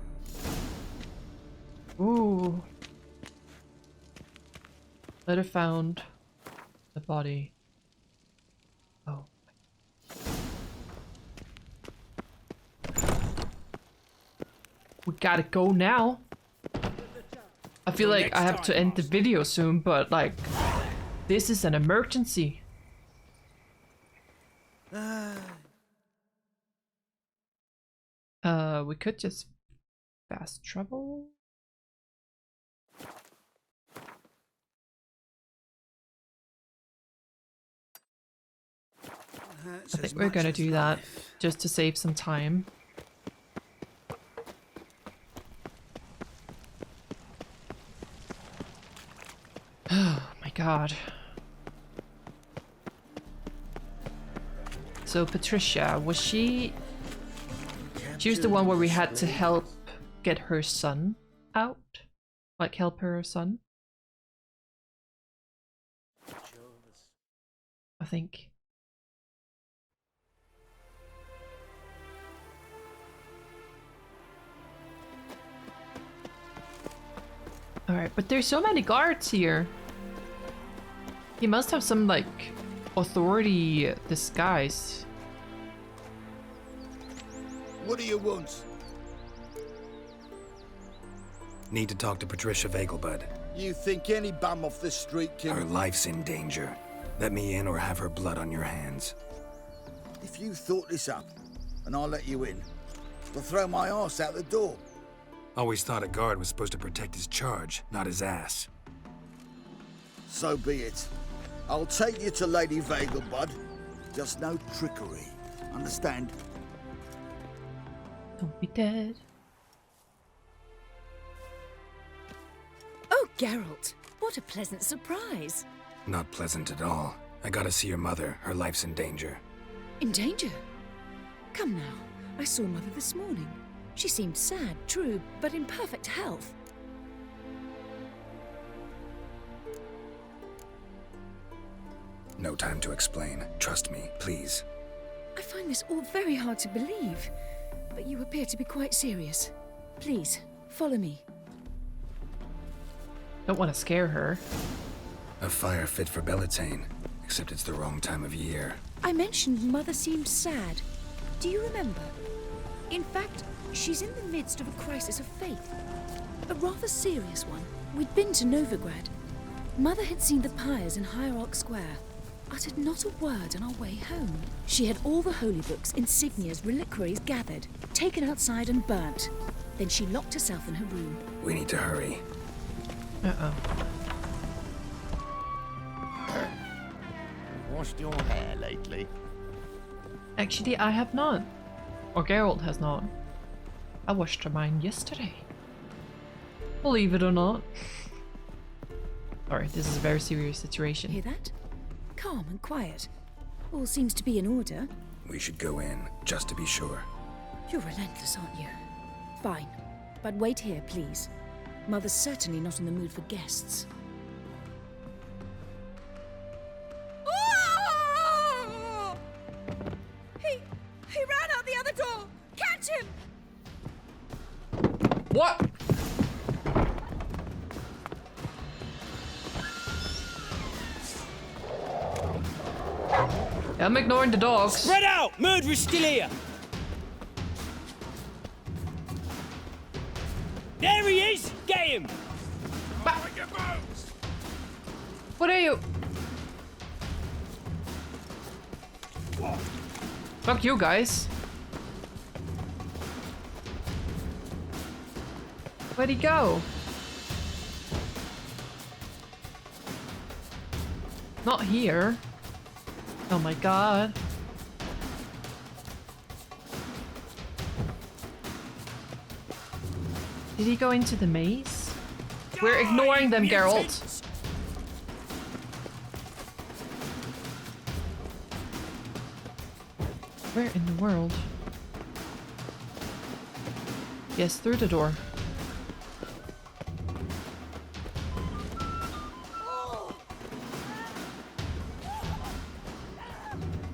Ooh. Letter found. The body. Oh. We gotta go now. I feel like I have to end the video soon, but like, this is an emergency. We could just fast travel. I think we're gonna do that just to save some time. Oh my god. So Patricia, was she was the one where we had to help get her son out? Like help her son? I think. Alright, but there's so many guards here. He must have some, like, authority disguise. What do you want? Need to talk to Patricia Vegelbud. You think any bum off the street can... Her life's in danger. Let me in or have her blood on your hands. If you thought this up, and I'll let you in, I'll throw my ass out the door. Always thought a guard was supposed to protect his charge, not his ass. So be it. I'll take you to Lady Vegelbud. Just no trickery. Understand? Don't be dead. Oh, Geralt, what a pleasant surprise. Not pleasant at all. I gotta see your mother. Her life's in danger. In danger? Come now, I saw Mother this morning. She seemed sad, true, but in perfect health. No time to explain. Trust me, please. I find this all very hard to believe, but you appear to be quite serious. Please, follow me. Don't want to scare her. A fire fit for Bellatane, except it's the wrong time of year. I mentioned Mother seemed sad. Do you remember? In fact, she's in the midst of a crisis of faith. A rather serious one. We'd been to Novigrad. Mother had seen the pyres in Hierarch Square. Uttered not a word on our way home. She had all the holy books, insignias, reliquaries gathered, taken outside and burnt. Then she locked herself in her room. We need to hurry. Uh-oh. Washed your hair lately? Actually, I have not. Or Geralt has not. I washed mine yesterday. Believe it or not. Sorry, this is a very serious situation. Hear that? Calm and quiet. All seems to be in order. We should go in, just to be sure. You're relentless, aren't you? Fine. But wait here, please. Mother's certainly not in the mood for guests. Oh! He ran out the other door! Catch him! What? I'm ignoring the dogs. Spread out! Murderer's still here! There he is! Get him! What are you? Fuck you guys. Where'd he go? Not here. Oh my god. Did he go into the maze? We're ignoring them, Geralt. Where in the world? Yes, through the door.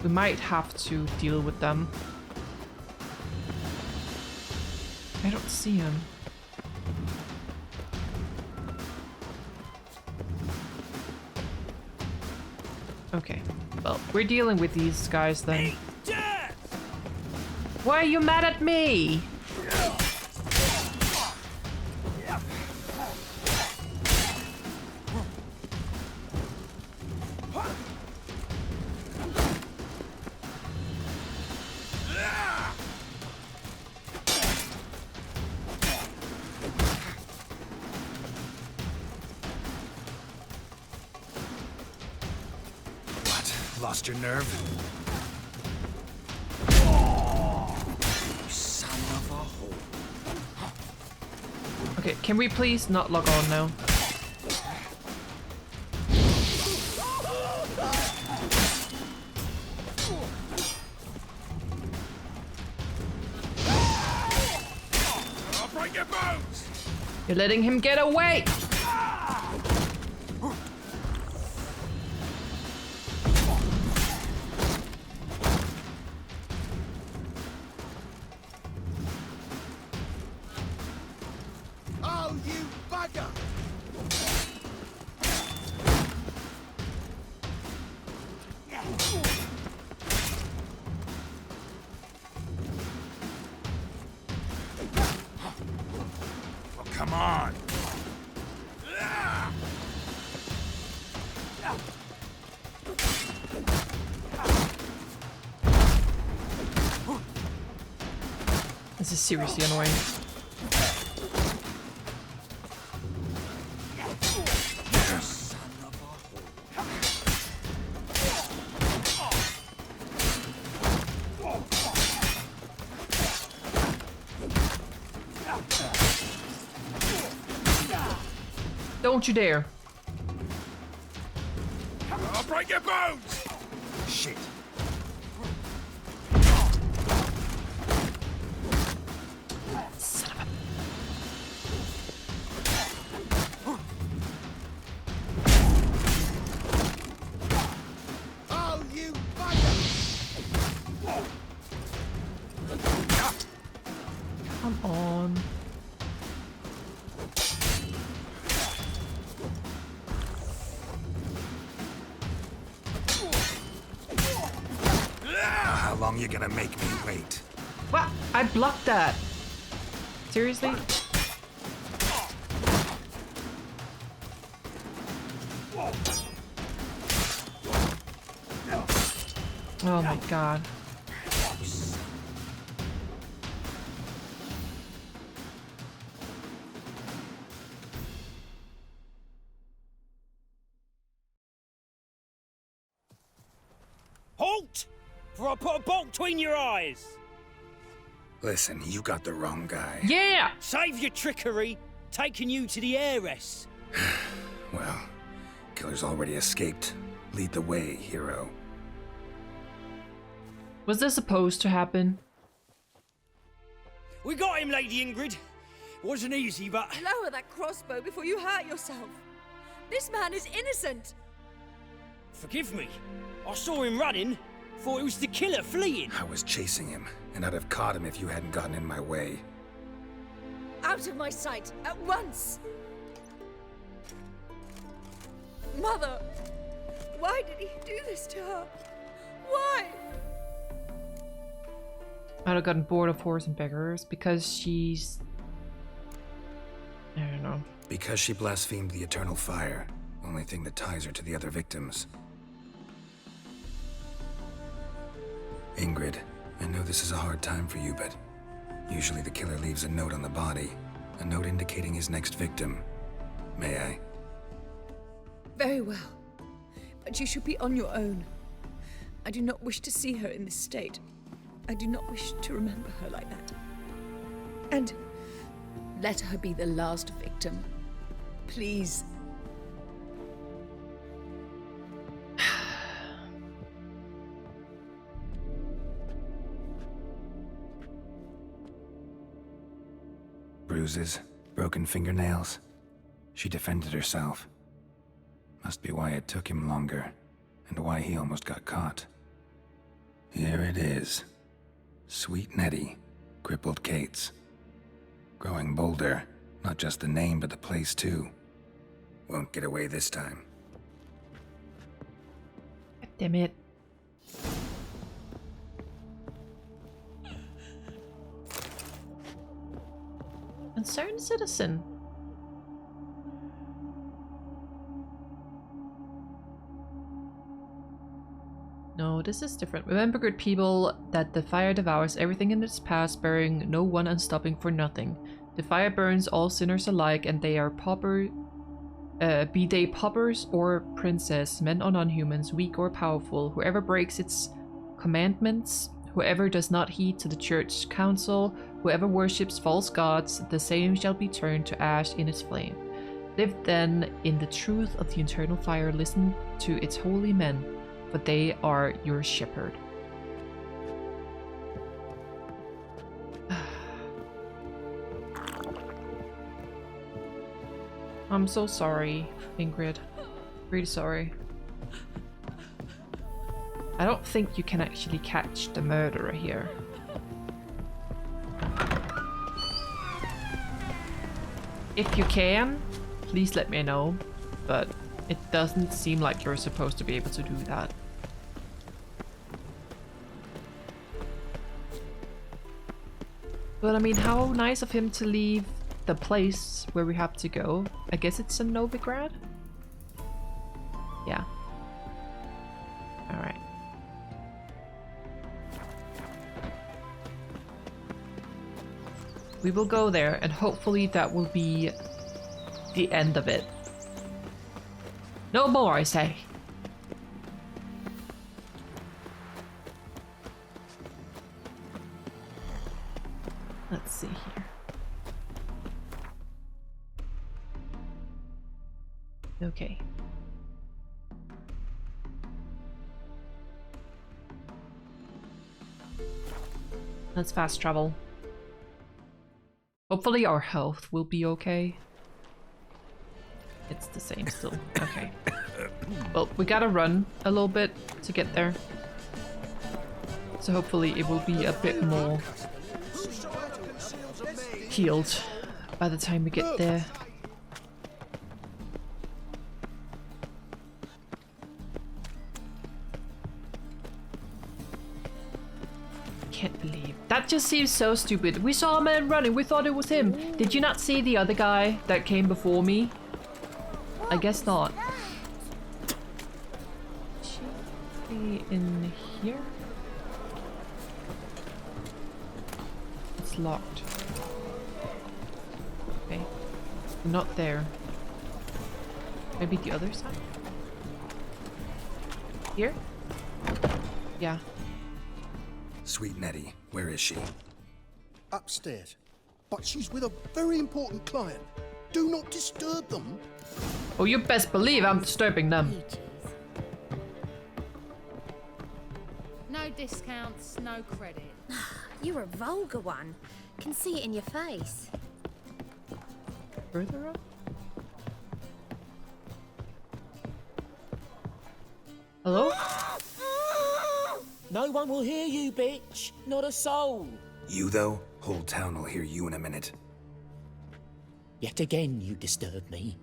We might have to deal with them. I don't see him. Okay, well, we're dealing with these guys then. Why are you mad at me? Lost your nerve? Son of a hoe. Okay, can we please not log on now? I'll break your bones! You're letting him get away! Oh, you bugger! Oh, come on! This is seriously annoying. Don't you dare. I'll break your bones! Shit. Son of a... Oh, you bugger! Come on. How long you gonna make me wait? What? I blocked that. Seriously? Oh my god. Halt! For I put a bolt between your eyes. Listen, you got the wrong guy. Yeah! Save your trickery, taking you to the heiress. Well, killer's already escaped. Lead the way, hero. Was this supposed to happen? We got him, Lady Ingrid. Wasn't easy, but... Lower that crossbow before you hurt yourself. This man is innocent. Forgive me. I saw him running. Thought it was the killer fleeing. I was chasing him, and I'd have caught him if you hadn't gotten in my way. Out of my sight, at once! Mother! Why did he do this to her? Why? I'd have gotten bored of whores and beggars because she's... I don't know. Because she blasphemed the eternal fire. Only thing that ties her to the other victims. Ingrid, I know this is a hard time for you, but usually the killer leaves a note on the body. A note indicating his next victim. May I? Very well. But you should be on your own. I do not wish to see her in this state. I do not wish to remember her like that. And let her be the last victim. Please. Bruises, broken fingernails. She defended herself. Must be why it took him longer, and why he almost got caught. Here it is. Sweet Nettie, crippled Kate's. Growing bolder, not just the name but the place too. Won't get away this time. Damn it. Concerned citizen. No, this is different. Remember, good people, that the fire devours everything in its path, sparing no one and stopping for nothing. The fire burns all sinners alike, and they are be they paupers or princes, men or non-humans, weak or powerful. Whoever breaks its commandments, whoever does not heed to the church council, whoever worships false gods, the same shall be turned to ash in its flame. Live then in the truth of the eternal fire, listen to its holy men, for they are your shepherd. I'm so sorry, Ingrid. Really sorry. I don't think you can actually catch the murderer here. If you can, please let me know, but it doesn't seem like you're supposed to be able to do that. But I mean, how nice of him to leave the place where we have to go. I guess it's in Novigrad? Yeah. Alright. We will go there, and hopefully that will be the end of it. No more, I say. Let's see here. Okay. Let's fast travel. Hopefully our health will be okay. It's the same still. Okay. Well, we gotta run a little bit to get there. So hopefully it will be a bit more healed by the time we get there. Can't believe that just seems so stupid. We saw a man running, we thought it was him. Did you not see the other guy that came before me? I guess not. Should be in here? It's locked. Okay. Not there. Maybe the other side? Here? Yeah. Sweet Nettie, where is she? Upstairs. But she's with a very important client. Do not disturb them. Oh, you best believe I'm disturbing them. No discounts, no credit. You're a vulgar one. Can see it in your face. Further up? Hello? No one will hear you, bitch. Not a soul. You, though? Whole town will hear you in a minute. Yet again you disturb me.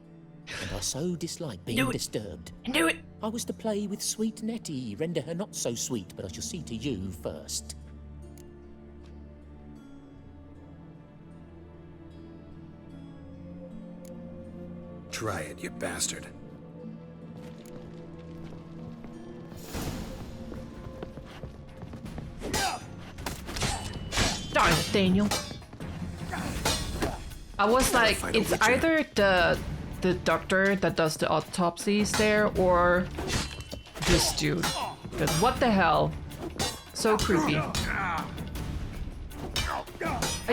And I so dislike being disturbed. I knew it! I was to play with sweet Nettie, render her not so sweet, but I shall see to you first. Try it, you bastard. Darn it, Daniel. I was like, it's either the doctor that does the autopsies there or this dude. But what the hell? So creepy. Are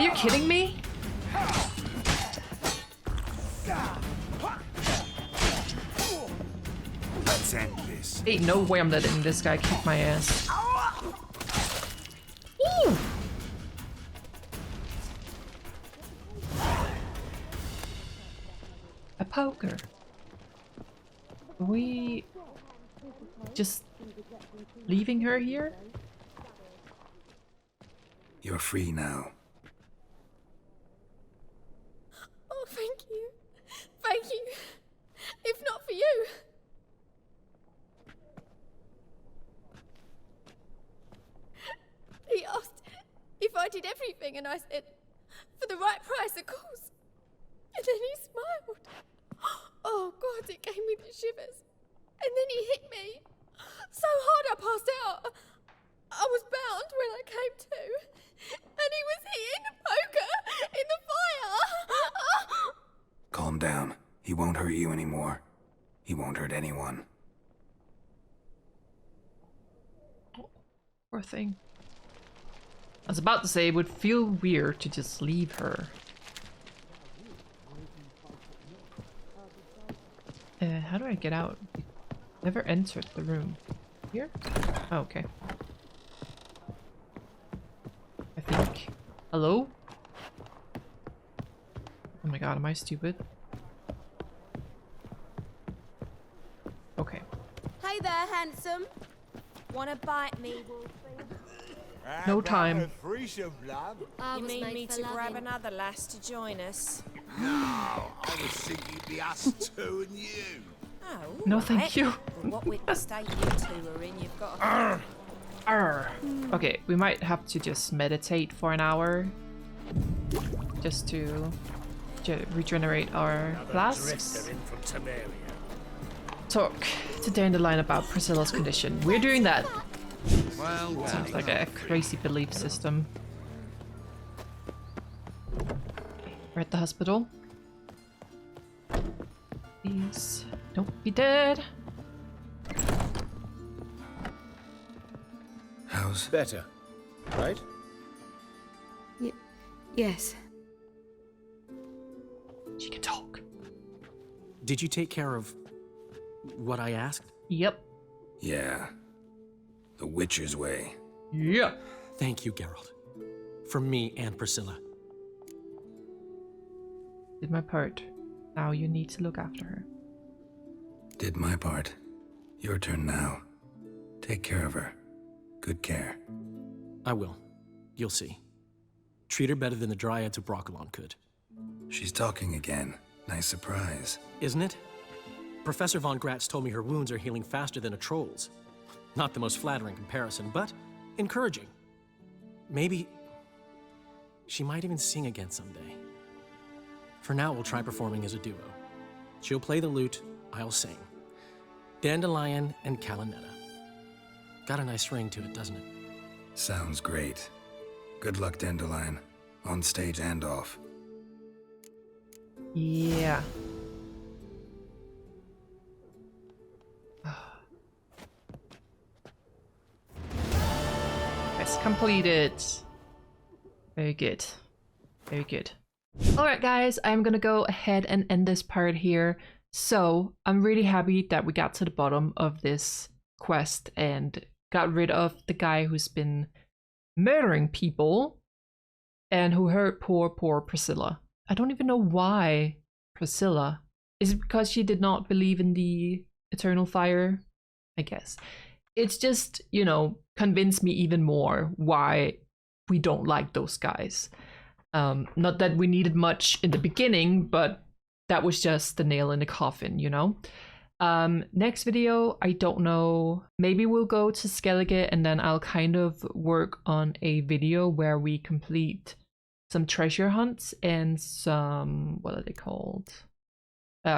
you kidding me? Let's end this. Ain't no way I'm letting this guy kick my ass. Ooh. A poker. Are we just leaving her here? You're free now. Oh, thank you. Thank you. If not for you. He asked if I did everything, and I said, for the right price, of course. And then he smiled. Oh, God, it gave me the shivers. And then he hit me. So hard I passed out. I was bound when I came to. And he was hitting the poker in the fire. Calm down. He won't hurt you anymore. He won't hurt anyone. Poor thing. I was about to say it would feel weird to just leave her. How do I get out? Never entered the room. Here? Oh, okay. I think. Hello? Oh my god, am I stupid? Okay. Hey there, handsome. Wanna bite me, No time. You need me to grab another lass to join us? No, I was thinking it'd be us two and you. Oh, No, thank you. What with the state you two are in, you've got to... Arr. Okay, we might have to just meditate for an hour. Just to regenerate our flasks. Talk to Dandelion about Priscilla's condition. We're doing that. Sounds like a crazy belief system. We're at the hospital. Please don't be dead. How's better, right? Yes. She can talk. Did you take care of what I asked? Yep. Yeah. The Witcher's way. Yeah. Thank you, Geralt. From me and Priscilla. Did my part. Now you need to look after her. Did my part. Your turn now. Take care of her. Good care. I will. You'll see. Treat her better than the Dryads of Broccolon could. She's talking again. Nice surprise. Isn't it? Professor von Gratz told me her wounds are healing faster than a troll's. Not the most flattering comparison, but encouraging. Maybe she might even sing again someday. For now, we'll try performing as a duo. She'll play the lute, I'll sing. Dandelion and Calanetta. Got a nice ring to it, doesn't it? Sounds great. Good luck, Dandelion. On stage and off. Yeah. Quest completed. Very good. Very good. Alright guys, I'm gonna go ahead and end this part here. So, I'm really happy that we got to the bottom of this quest and got rid of the guy who's been murdering people and who hurt poor Priscilla. I don't even know why Priscilla. Is it because she did not believe in the eternal fire? I guess. It's just, you know, convinced me even more why we don't like those guys. Not that we needed much in the beginning, but that was just the nail in the coffin, you know? Next video, I don't know. Maybe we'll go to Skellige and then I'll kind of work on a video where we complete some treasure hunts and some, what are they called?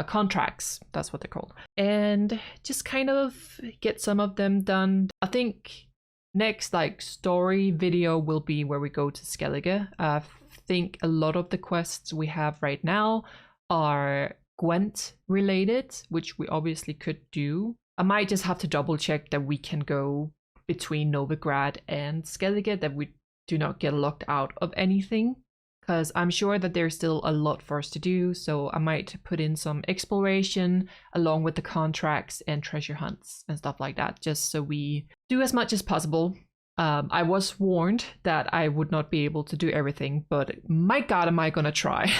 Contracts, that's what they're called. And just kind of get some of them done. I think next like story video will be where we go to Skellige. I think a lot of the quests we have right now are Gwent related, which we obviously could do. I might just have to double check that we can go between Novigrad and Skellige, that we do not get locked out of anything, because I'm sure that there's still a lot for us to do. So I might put in some exploration along with the contracts and treasure hunts and stuff like that, just so we do as much as possible. I was warned that I would not be able to do everything, but my god, am I gonna try.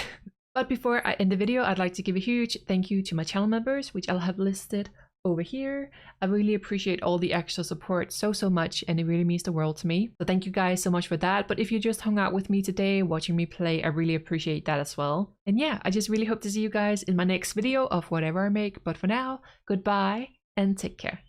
But before I end the video, I'd like to give a huge thank you to my channel members, which I'll have listed over here. I really appreciate all the extra support so much, and it really means the world to me. So thank you guys so much for that. But if you just hung out with me today watching me play, I really appreciate that as well. And yeah, I just really hope to see you guys in my next video of whatever I make. But for now, goodbye and take care.